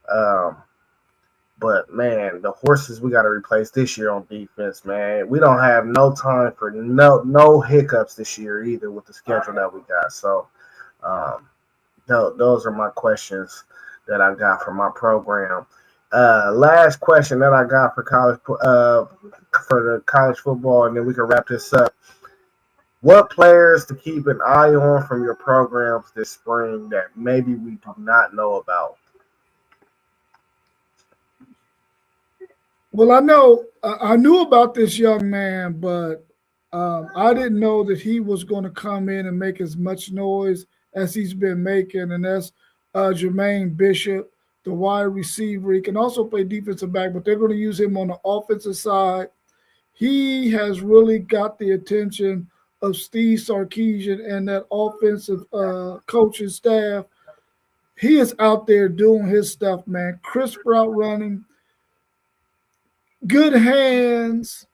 Speaker 1: But, man, the horses we got to replace this year on defense, man. We don't have no time for no hiccups this year either with the schedule that we got. So those are my questions that I got for my program. Last question that I got for the college football, and then we can wrap this up. What players to keep an eye on from your programs this spring that maybe we do not know about?
Speaker 3: Well, I knew about this young man, but I didn't know that he was going to come in and make as much noise as he's been making, and that's Jermaine Bishop, the wide receiver. He can also play defensive back, but they're going to use him on the offensive side. He has really got the attention of Steve Sarkisian and that offensive coaching staff. He is out there doing his stuff, man. Crisp route running, good hands.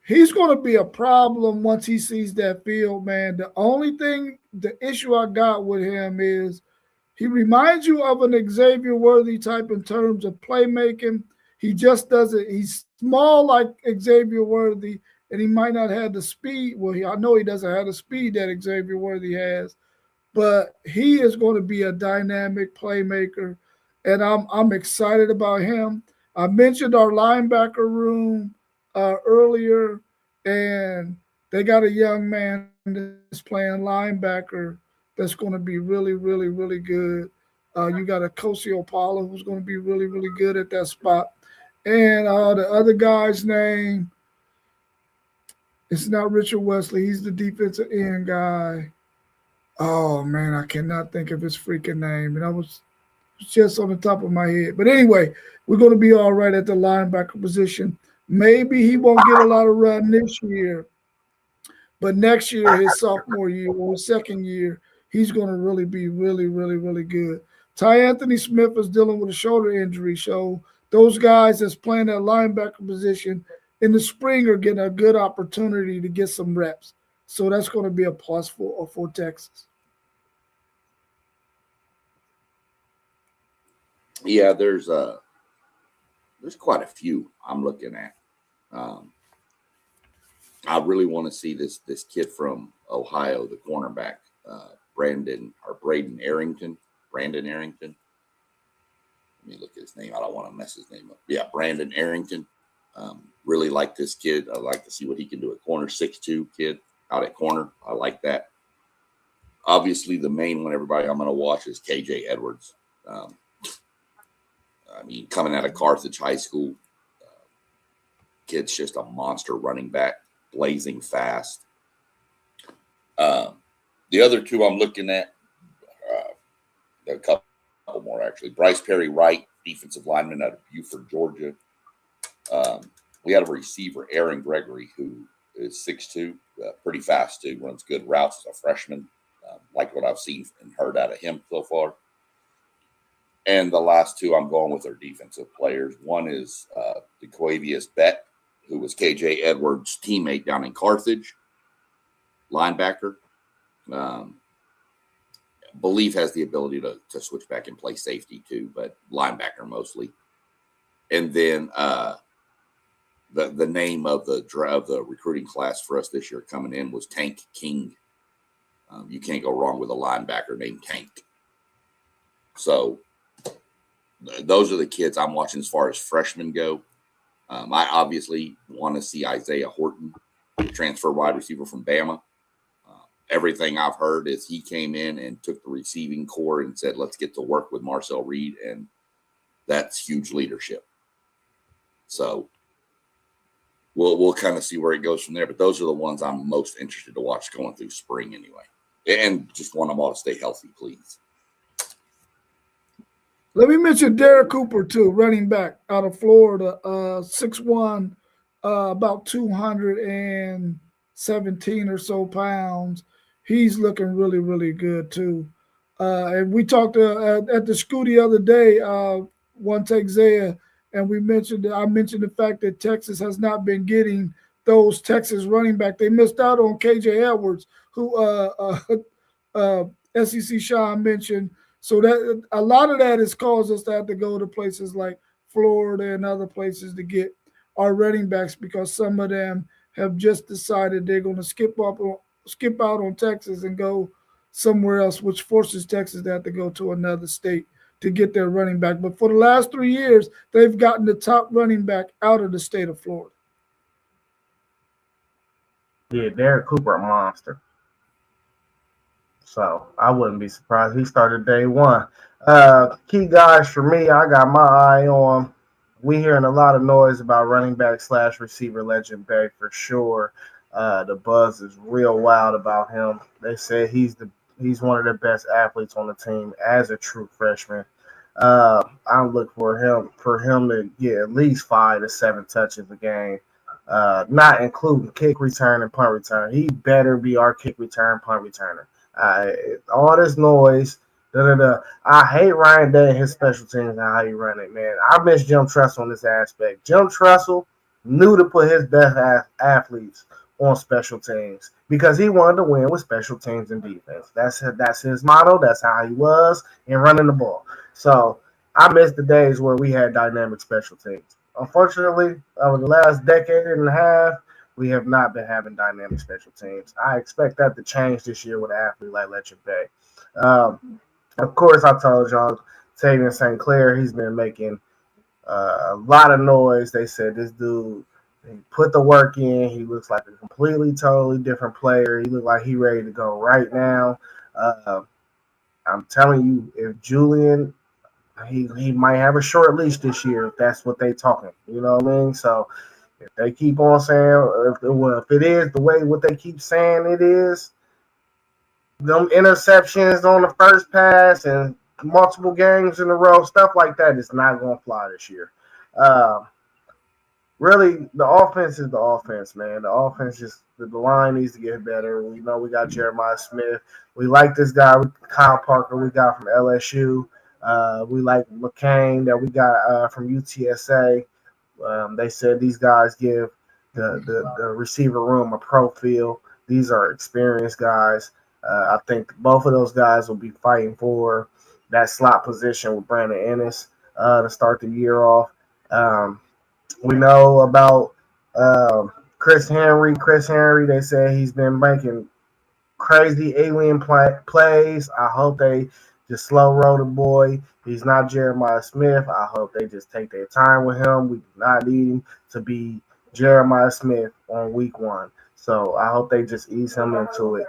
Speaker 3: He's going to be a problem once he sees that field, man. The issue I got with him is he reminds you of an Xavier Worthy type in terms of playmaking. He just doesn't. He's small like Xavier Worthy, and he might not have the speed. Well, I know he doesn't have the speed that Xavier Worthy has, but he is going to be a dynamic playmaker, and I'm excited about him. I mentioned our linebacker room earlier, and they got a young man that's playing linebacker that's going to be really, really, really good. You got a Kosi Opala who's going to be really, really good at that spot. And the other guy's name, it's not Richard Wesley. He's the defensive end guy. Oh, man, I cannot think of his freaking name. And I was just on the top of my head. But anyway, we're going to be all right at the linebacker position. Maybe he won't get a lot of run this year, but next year, his sophomore year or his second year, he's going to really be really, really, really good. Ty Anthony Smith is dealing with a shoulder injury, so those guys that's playing that linebacker position in the spring are getting a good opportunity to get some reps. So that's going to be a plus for Texas.
Speaker 2: Yeah, there's quite a few I'm looking at. I really want to see this kid from Ohio, the cornerback, Braden Arrington. Brandon Arrington. Let me look at his name. I don't want to mess his name up. Yeah, Brandon Arrington. Really like this kid. I like to see what he can do at corner. 6'2" kid out at corner. I like that. Obviously, the main one, everybody, I'm going to watch is KJ Edwards. Coming out of Carthage High School, kid's just a monster running back, blazing fast. The other two I'm looking at, a couple more actually. Bryce Perry Wright, defensive lineman out of Buford, Georgia. We have a receiver, Aaron Gregory, who is 6'2", pretty fast too, runs good routes as a freshman. Like what I've seen and heard out of him so far. And the last two I'm going with are defensive players. One is DeQuavius Beck, who was KJ Edwards' teammate down in Carthage, linebacker. Believe has the ability to switch back and play safety too, but linebacker mostly. And then the name of the recruiting class for us this year coming in was Tank King. You can't go wrong with a linebacker named Tank. So those are the kids I'm watching as far as freshmen go. I obviously want to see Isaiah Horton, transfer wide receiver from Bama. Everything I've heard is he came in and took the receiving core and said, let's get to work with Marcel Reed, and that's huge leadership. So we'll kind of see where it goes from there. But those are the ones I'm most interested to watch going through spring anyway. And just want them all to stay healthy, please.
Speaker 3: Let me mention Derek Cooper, too, running back out of Florida, 6'1", about 217 or so pounds. He's looking really, really good, too. And we talked at the school the other day, one take Zaya, and I mentioned the fact that Texas has not been getting those Texas running back. They missed out on KJ Edwards, who SEC Sean mentioned. So that a lot of that has caused us to have to go to places like Florida and other places to get our running backs because some of them have just decided they're going to skip out on Texas and go somewhere else, which forces Texas to have to go to another state to get their running back. But for the last 3 years, they've gotten the top running back out of the state of Florida.
Speaker 1: Yeah, Derek Cooper, a monster. So I wouldn't be surprised. He started day one. Key guys for me, I got my eye on. We hearing a lot of noise about running back / receiver legend Bay for sure. The buzz is real wild about him. They said he's one of the best athletes on the team as a true freshman. I look for him to get at least 5 to 7 touches a game, not including kick return and punt return. He better be our kick return punt returner. Uh, all this noise. Da, da, da. I hate Ryan Day and his special teams and how he run it, man. I miss Jim Tressel on this aspect. Jim Tressel knew to put his best athletes on special teams because he wanted to win with special teams and defense. That's his motto. That's how he was in running the ball. So I miss the days where we had dynamic special teams. Unfortunately, over the last decade and a half, we have not been having dynamic special teams. I expect that to change this year with an athlete like Letcher Bay. Of course, I told y'all Tavian St. Clair, he's been making a lot of noise. They said this dude, he put the work in. He looks like a completely, totally different player. He looked like he ready to go right now. I'm telling you, if Julian, he might have a short leash this year if that's what they talking. You know what I mean? So if they keep on saying, if it is the way what they keep saying it is, them interceptions on the first pass and multiple games in a row, stuff like that is not going to fly this year. Really, the offense is the offense, man. The offense just the line needs to get better. We know we got Jeremiah Smith. We like this guy, Kyle Parker, we got from LSU. We like McCain that we got from UTSA. They said these guys give the receiver room a pro feel. These are experienced guys. I think both of those guys will be fighting for that slot position with Brandon Ennis to start the year off. We know about Chris Henry. Chris Henry, they say he's been making crazy alien plays. I hope they just slow roll the boy. He's not Jeremiah Smith. I hope they just take their time with him. We do not need him to be Jeremiah Smith on week 1. So I hope they just ease him into it.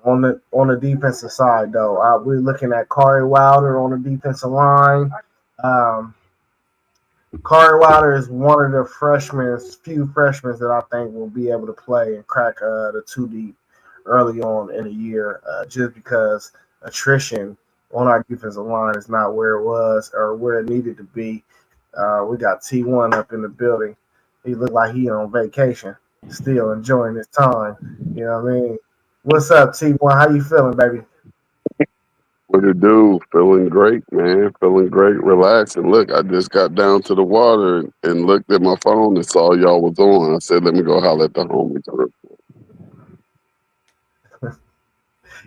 Speaker 1: On the defensive side, though, we're looking at Corey Wilder on the defensive line. Corey Wilder is one of the few freshmen that I think will be able to play and crack the 2 deep early on in the year, just because attrition on our defensive line is not where it was or where it needed to be. We got T1 up in the building. He looked like he on vacation, still enjoying his time. You know what I mean? What's up, T1? How you feeling, baby?
Speaker 4: What it do? Feeling great, man. Feeling great. Relax. And look, I just got down to the water and looked at my phone and saw y'all was on. I said, let me go holler at the homies.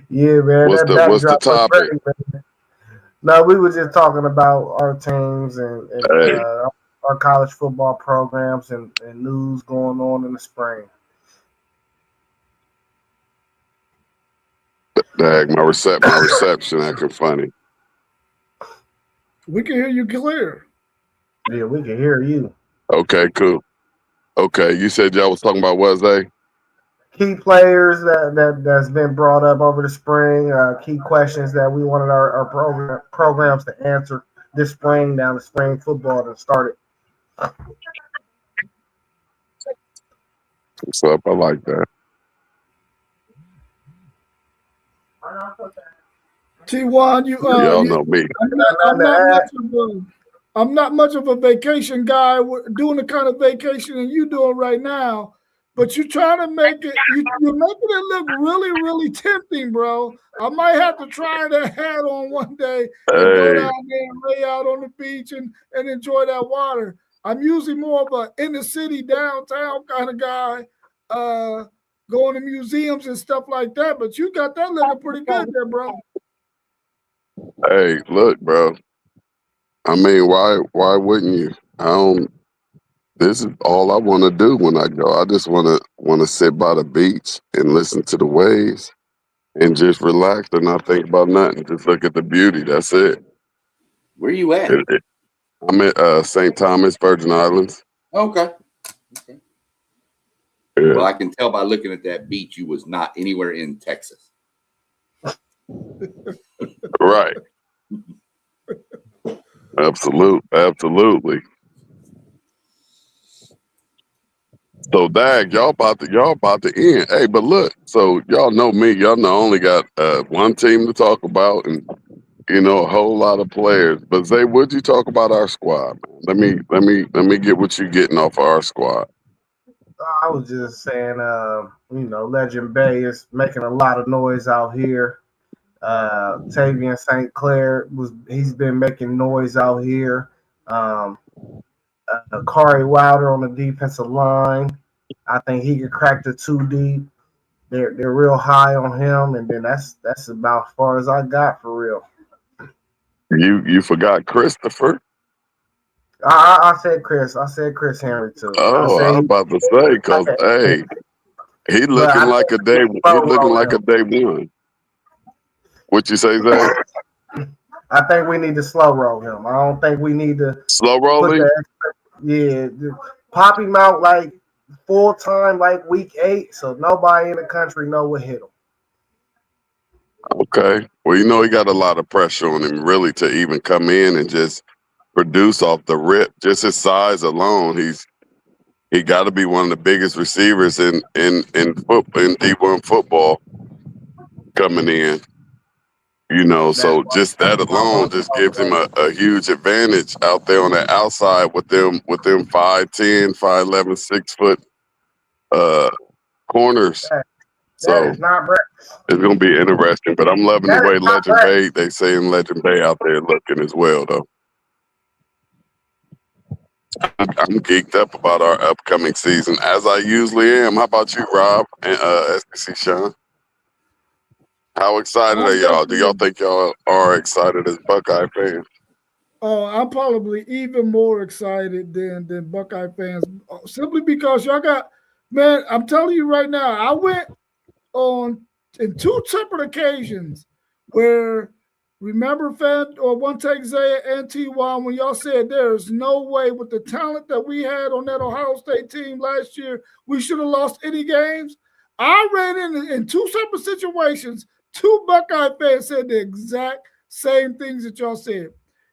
Speaker 1: Yeah, man.
Speaker 4: What's
Speaker 1: That
Speaker 4: the
Speaker 1: backdrop was
Speaker 4: topic?
Speaker 1: great, man. No, we were just talking about our teams and
Speaker 4: Hey,
Speaker 1: our college football programs and news going on in the spring.
Speaker 4: dag, my reception acting funny.
Speaker 3: We can hear you clear.
Speaker 1: Yeah, we can hear you.
Speaker 4: Okay, cool. Okay, you said y'all was talking about what, Zay?
Speaker 1: Key players that's been brought up over the spring, key questions that we wanted our programs to answer this spring, down the spring football that started.
Speaker 4: What's up? I like that.
Speaker 3: T1,
Speaker 4: Y'all know me.
Speaker 3: I'm not much of a vacation guy. We're doing the kind of vacation you doing right now, but you're trying to make it. You're making it look really, really tempting, bro. I might have to try that hat on one day and go
Speaker 4: Hey,
Speaker 3: down there and lay out on the beach and enjoy that water. I'm usually more of a inner city, downtown kind of guy, going to museums and stuff like that. But you got that looking pretty good there, bro.
Speaker 4: hey, look, bro. I mean, why wouldn't you? This is all I want to do when I go. I just want to sit by the beach and listen to the waves and just relax and not think about nothing. Just look at the beauty. That's it.
Speaker 2: Where you at?
Speaker 4: I'm at St. Thomas, Virgin Islands.
Speaker 2: Okay.
Speaker 4: Yeah.
Speaker 2: Well, I can tell by looking at that beach, you was not anywhere in Texas.
Speaker 4: Right. Absolutely. So Dag, y'all about to end. Hey, but look, so y'all know me. Y'all know I only got one team to talk about, and a whole lot of players. But Zay, what'd you talk about our squad? Man? Let me get what you getting off of our squad.
Speaker 1: I was just saying, Legend Bay is making a lot of noise out here. Tavian St. Clair he's been making noise out here. Kari Wilder on the defensive line. I think he could crack the 2 deep. They're real high on him, and then that's about as far as I got for real.
Speaker 4: You forgot Christopher.
Speaker 1: I said Chris. I said Chris Henry too.
Speaker 4: Oh, I was about to say, because hey, he looking like a day. He looking like a day one. What you say, Zay?
Speaker 1: I think we need to slow roll him. I don't think we need to
Speaker 4: slow rolling.
Speaker 1: Pop him out like full time, like week 8, so nobody in the country know what hit him.
Speaker 4: Okay. Well, he got a lot of pressure on him, really, to even come in and just produce off the rip. Just his size alone, he got to be one of the biggest receivers in D1 football coming in. So just that alone just gives him a huge advantage out there on the outside with them 5'10", 5'11", 6 foot corners. So it's gonna be interesting. But I'm loving the way Legend Bay, they saying Legend Bay out there looking as well though. I'm geeked up about our upcoming season, as I usually am. How about you, Rob and SBC Sean? How excited are y'all? Do y'all think y'all are excited as Buckeye fans?
Speaker 3: Oh, I'm probably even more excited than Buckeye fans, simply because y'all got, man, I'm telling you right now, I went on in 2 separate occasions where, remember, One Take Zay and T1, when y'all said there's no way with the talent that we had on that Ohio State team last year, we should have lost any games. I ran in 2 separate situations. 2 Buckeye fans said the exact same things that y'all said.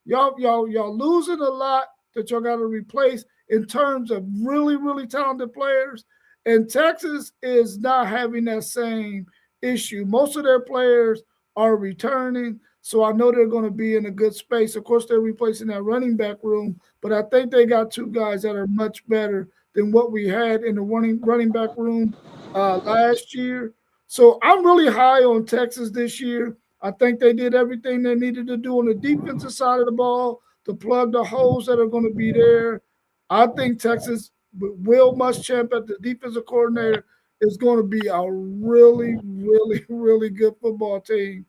Speaker 3: Y'all losing a lot that y'all got to replace in terms of really, really talented players. And Texas is not having that same issue. Most of their players are returning, so I know they're going to be in a good space. Of course, they're replacing that running back room, but I think they got 2 guys that are much better than what we had in the running back room last year. So I'm really high on Texas this year. I think they did everything they needed to do on the defensive side of the ball to plug the holes that are going to be there. I think Texas, with Will Muschamp at the defensive coordinator, is going to be a really, really, really good football team.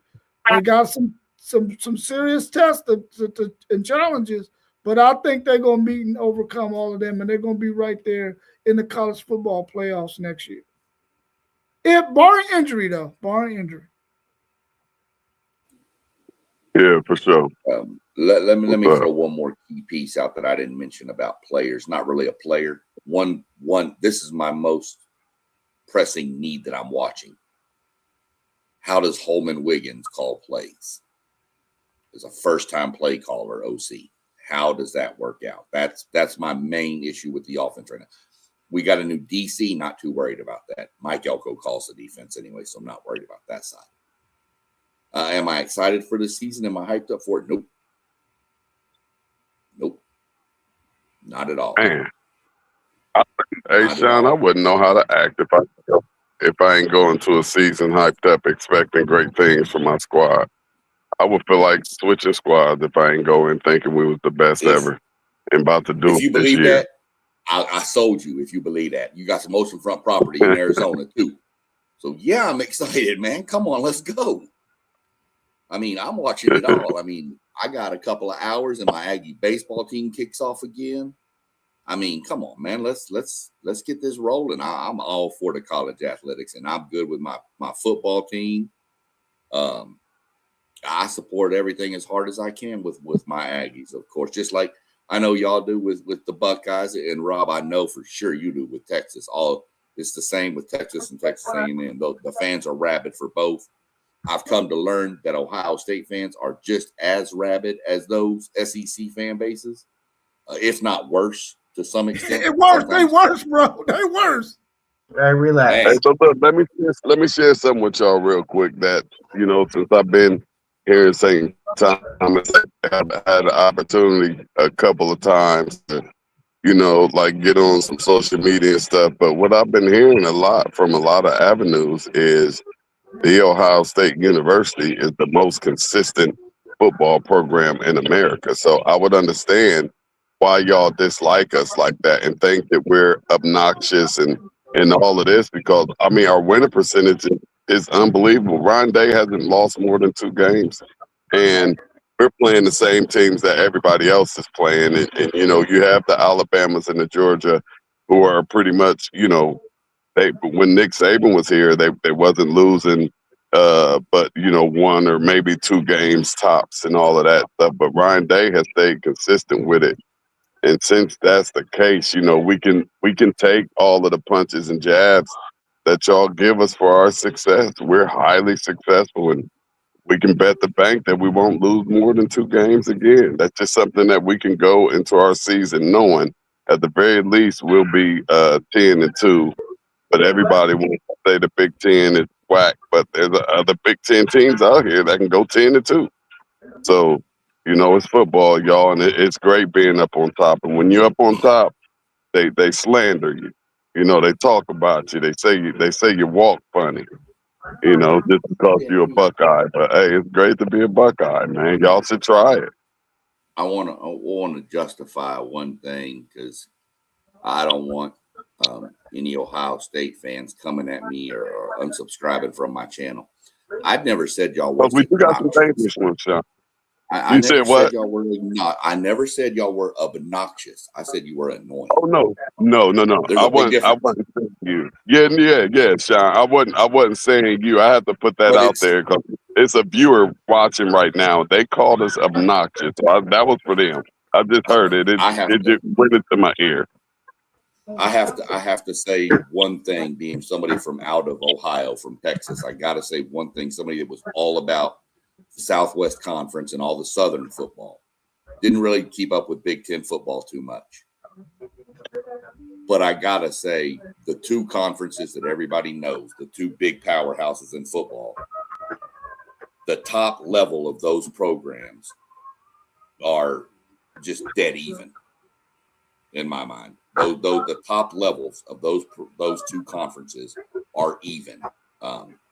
Speaker 3: They got some serious tests and challenges, but I think they're going to meet and overcome all of them, and they're going to be right there in the college football playoffs next year. Barring injury, though, barring injury.
Speaker 4: Yeah, for sure.
Speaker 2: Let me throw one more key piece out that I didn't mention about players. Not really a player. One. This is my most pressing need that I'm watching. How does Holman Wiggins call plays? As a first-time play caller, OC. How does that work out? That's my main issue with the offense right now. We got a new DC. Not too worried about that. Mike Elko calls the defense anyway, so I'm not worried about that side. Am I excited for the season? Am I hyped up for it? Nope. Not at all.
Speaker 4: Man. Hey, Sean, I wouldn't know how to act if I ain't going to a season hyped up expecting great things from my squad. I would feel like switching squads if I ain't going thinking we was the best ever and about to do it this year.
Speaker 2: If you believe that, I sold you if you believe that. You got some oceanfront property in Arizona, too. So, yeah, I'm excited, man. Come on, let's go. I mean, I'm watching it all. I mean, I got a couple of hours and my Aggie baseball team kicks off again. I mean, come on, man. Let's get this rolling. I'm all for the college athletics, and I'm good with my football team. I support everything as hard as I can with my Aggies, of course, just like I know y'all do with the Buckeyes. And Rob, I know for sure you do with Texas. It's the same with Texas and Texas A&M. The fans are rabid for both. I've come to learn that Ohio State fans are just as rabid as those SEC fan bases, if not worse. to some extent.
Speaker 3: It worse. They
Speaker 2: sometimes.
Speaker 3: worse, bro. They worse.
Speaker 1: Hey, relax.
Speaker 2: Man.
Speaker 4: Hey, so look, let me share something with y'all real quick. That since I've been here at St. Thomas, I've had the opportunity a couple of times to like get on some social media and stuff. But what I've been hearing a lot from a lot of avenues is the Ohio State University is the most consistent football program in America. So I would understand why y'all dislike us like that and think that we're obnoxious and all of this, because I mean our winning percentage is unbelievable. Ryan Day hasn't lost more than 2 games, and we're playing the same teams that everybody else is playing. And you have the Alabamas and the Georgia who are pretty much when Nick Saban was here, they wasn't losing, but 1 or maybe 2 games tops and all of that stuff. But Ryan Day has stayed consistent with it, and since that's the case, we can take all of the punches and jabs that y'all give us for our success. We're highly successful, and we can bet the bank that we won't lose more than 2 games again. That's just something that we can go into our season knowing at the very least we'll be 10-2. But everybody wants to say the Big Ten is whack, but there's other Big Ten teams out here that can go 10-2. So, it's football, y'all, and it's great being up on top. And when you're up on top, they slander you. They talk about you. They say you walk funny. Just because you're a Buckeye. But hey, it's great to be a Buckeye, man. Y'all should try it.
Speaker 2: I want to justify one thing, because I don't want any Ohio State fans coming at me or unsubscribing from my channel. I've never said y'all were.
Speaker 4: But we do got some English ones, Sean.
Speaker 2: I never said y'all were not. I never said y'all were obnoxious. I said you were annoying.
Speaker 4: Oh no. I wasn't saying you. Yeah, Sean. I wasn't saying you. I have to put that out there because it's a viewer watching right now. They called us obnoxious. So that was for them. I just heard it. It just went into my ear.
Speaker 2: I have to say one thing, being somebody from out of Ohio, from Texas. I got to say one thing, somebody that was all about the Southwest Conference and all the Southern football. Didn't really keep up with Big Ten football too much. But I got to say, the 2 conferences that everybody knows, the 2 big powerhouses in football, the top level of those programs are just dead even in my mind. Though the top levels of those 2 conferences are even.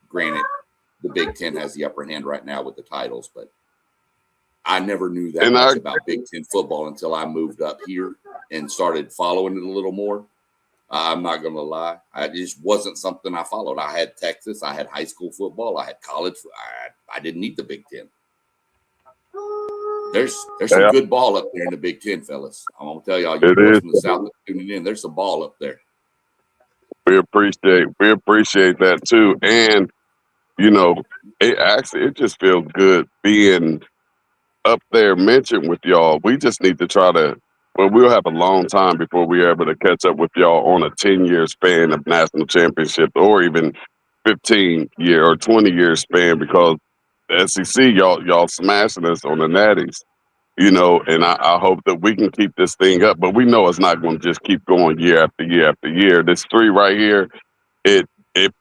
Speaker 2: Granted, the Big Ten has the upper hand right now with the titles, but I never knew that much about Big Ten football until I moved up here and started following it a little more. I'm not going to lie. It just wasn't something I followed. I had Texas. I had high school football. I had college. I didn't need the Big Ten. There's some good ball up there in the Big Ten, fellas. I'm going to tell y'all, you boys from the South tuning in, there's some ball up there.
Speaker 4: We appreciate that too. And, it just feels good being up there mentioned with y'all. We just need to try to, we'll have a long time before we're able to catch up with y'all on a 10-year span of national championships, or even 15-year or 20-year span, because the SEC, y'all smashing us on the natties, and I hope that we can keep this thing up. But we know it's not going to just keep going year after year after year. This 3 right here, it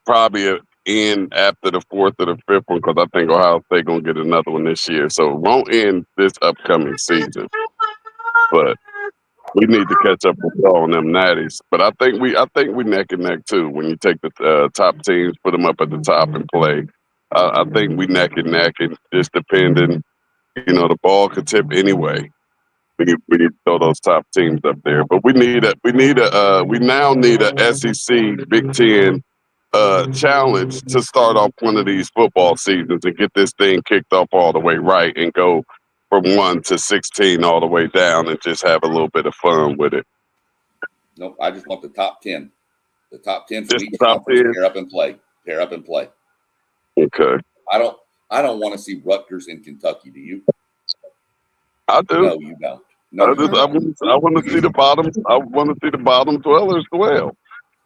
Speaker 4: probably end after the 4th or the 5th one, because I think Ohio State going to get another one this year. So it won't end this upcoming season. But we need to catch up with y'all on them natties. But I think we neck and neck too. When you take the top teams, put them up at the top and play, I think we neck and neck, and just depending, the ball could tip anyway. We need to throw those top teams up there. But we now need a SEC Big Ten challenge to start off one of these football seasons and get this thing kicked off all the way right and go from 1 to 16 all the way down and just have a little bit of fun with it.
Speaker 2: Nope, I just want the top 10. The top 10 from
Speaker 4: Just
Speaker 2: each
Speaker 4: the top
Speaker 2: conference
Speaker 4: 10?
Speaker 2: pair up and play. Pair up and play.
Speaker 4: Okay.
Speaker 2: I don't want to see Rutgers in Kentucky. Do you?
Speaker 4: I do.
Speaker 2: No, you don't. No,
Speaker 4: I want to see the bottom. I want to see the bottom dwellers as well.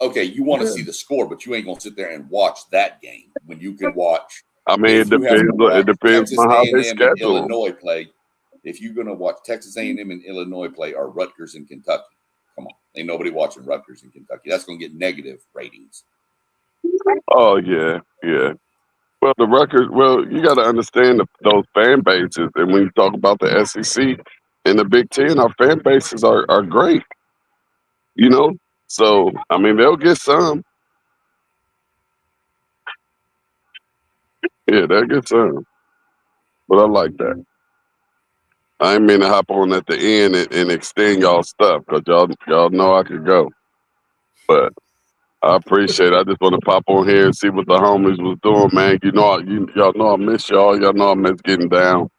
Speaker 2: Okay, you want to see the score, but you ain't gonna sit there and watch that game when you can watch.
Speaker 4: I mean, it depends. It depends
Speaker 2: Texas
Speaker 4: on how
Speaker 2: A&M
Speaker 4: they schedule.
Speaker 2: and Illinois play. If you're gonna watch Texas A&M and Illinois play, or Rutgers and Kentucky, come on. Ain't nobody watching Rutgers in Kentucky. That's going to get negative ratings.
Speaker 4: Oh yeah, yeah. Well, the Rutgers. Well, you got to understand those fan bases, and when you talk about the SEC and the Big Ten, our fan bases are great. You know, so I mean they'll get some. Yeah, they'll get some. But I like that. I ain't mean to hop on at the end and extend y'all stuff because y'all know I could go. But I appreciate it. I just want to pop on here and see what the homies was doing, man. Y'all know I miss y'all. Y'all know I miss getting down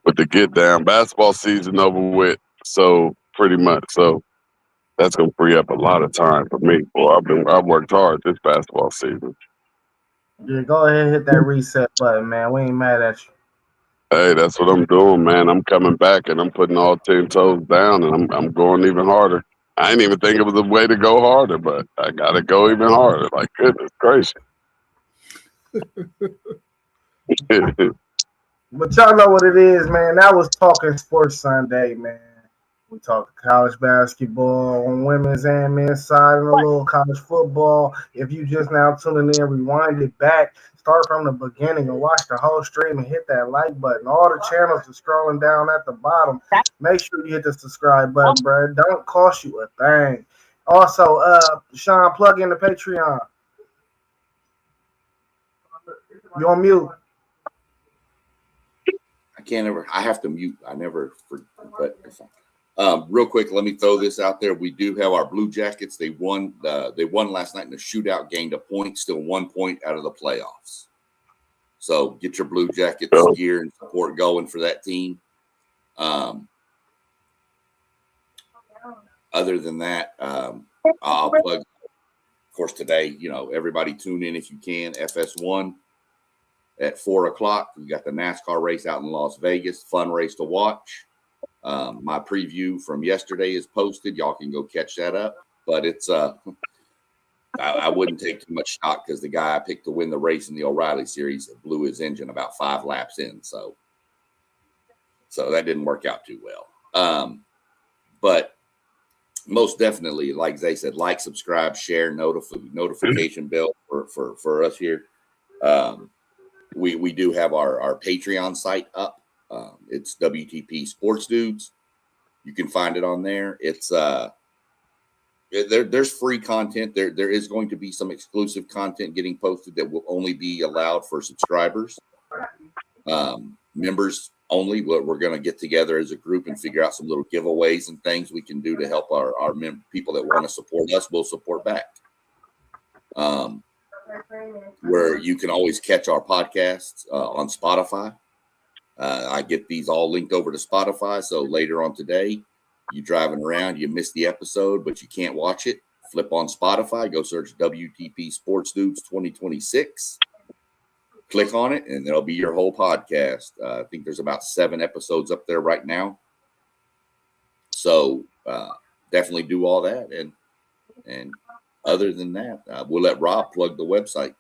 Speaker 4: with the get down. Basketball season over with, so pretty much. So that's gonna free up a lot of time for me. Boy, I've worked hard this basketball season.
Speaker 1: Yeah, go ahead and hit that reset button, man. We ain't mad at you.
Speaker 4: Hey, that's what I'm doing, man. I'm coming back and I'm putting all 10 toes down and I'm going even harder. I didn't even think it was a way to go harder, but I gotta go even harder. Like goodness gracious.
Speaker 1: But y'all know what it is, man. That was Talking Sports Sunday, man. We talked college basketball on women's and men's side and a little college football. If you just now tuning in, rewind it back, start from the beginning and watch the whole stream and hit that like button. All the channels are scrolling down at the bottom. Make sure you hit the subscribe button, bro. It don't cost you a thing. Also, Sean, plug in the Patreon. You on mute.
Speaker 2: I have to mute. I never forget. Real quick, let me throw this out there. We do have our Blue Jackets. They won last night in the shootout, gained a point, still 1 point out of the playoffs. So get your Blue Jackets gear and support going for that team. Other than that, I'll plug, of course, today, everybody tune in if you can. FS1 at 4:00. We got the NASCAR race out in Las Vegas. Fun race to watch. My preview from yesterday is posted. Y'all can go catch that up. But it's I wouldn't take too much stock because the guy I picked to win the race in the O'Reilly series blew his engine about 5 laps in. So that didn't work out too well. But most definitely, like Zay said, like, subscribe, share, notification bell for us here. We do have our Patreon site up. It's WTP Sports Dudes. You can find it on there. It's there's free content. There is going to be some exclusive content getting posted that will only be allowed for subscribers. Members only. We're going to get together as a group and figure out some little giveaways and things we can do to help our people that want to support us. We'll support back. Where you can always catch our podcasts on Spotify. I get these all linked over to Spotify. So later on today, you driving around, you missed the episode, but you can't watch it. Flip on Spotify, go search WTP Sports Dudes 2026. Click on it, and it'll be your whole podcast. I think there's about 7 episodes up there right now. So definitely do all that. And other than that, we'll let Rob plug the website.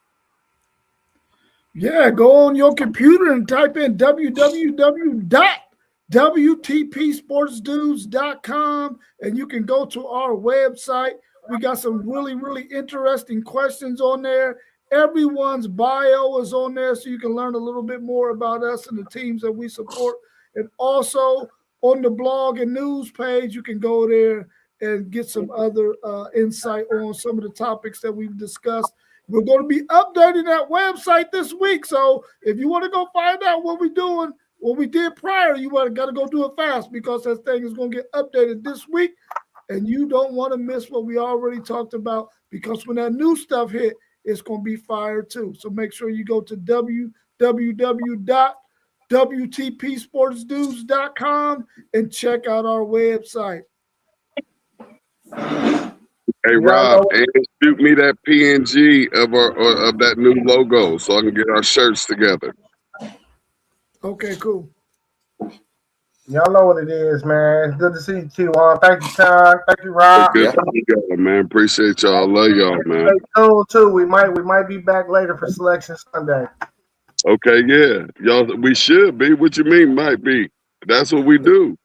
Speaker 3: Yeah, go on your computer and type in www.wtpsportsdudes.com, and you can go to our website. We got some really, really interesting questions on there. Everyone's bio is on there, so you can learn a little bit more about us and the teams that we support. And also on the blog and news page, you can go there and get some other insight on some of the topics that we've discussed. We're going to be updating that website this week. So if you want to go find out what we're doing, what we did prior, you got to go do it fast because that thing is going to get updated this week. And you don't want to miss what we already talked about because when that new stuff hit, it's going to be fire too. So make sure you go to www.wtpsportsdudes.com and check out our website.
Speaker 4: Hey Rob, and shoot me that PNG of that new logo so I can get our shirts together.
Speaker 3: Okay, cool.
Speaker 1: Y'all know what it is, man. It's good to see you, Q1. Thank you, Sean. Thank you, Rob.
Speaker 4: Good to see y'all, man. Appreciate y'all. Love y'all, man.
Speaker 1: Stay tuned too. We might be back later for Selection Sunday.
Speaker 4: Okay, yeah. Y'all, we should be. What you mean might be? That's what we do.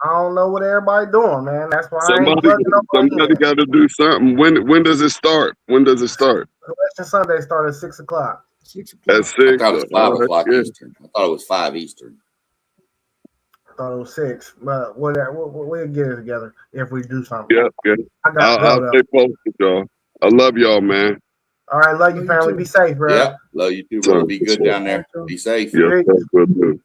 Speaker 1: I don't know what everybody doing, man. That's why I ain't plugging nobody
Speaker 4: Somebody
Speaker 1: in.
Speaker 4: got to do something. When does it start? When does it start?
Speaker 1: Collection Sunday started at 6 o'clock.
Speaker 3: 6
Speaker 4: At
Speaker 3: o'clock.
Speaker 4: 6.
Speaker 2: I thought it was 5
Speaker 4: All right,
Speaker 2: o'clock
Speaker 4: yeah.
Speaker 2: Eastern. I thought it was 5 Eastern.
Speaker 1: I thought it was 6, but we'll get it together if we do something.
Speaker 4: Yeah.
Speaker 1: I gotta
Speaker 4: I'll
Speaker 1: go though.
Speaker 4: stay posted, y'all. I love y'all, man.
Speaker 1: All right, love you,
Speaker 3: Love you
Speaker 1: family.
Speaker 3: too.
Speaker 1: Be safe, bro.
Speaker 2: Yeah. Love you too, brother. Be good down there. Be safe.
Speaker 4: Yes,
Speaker 1: Peace.
Speaker 4: sir. Will do.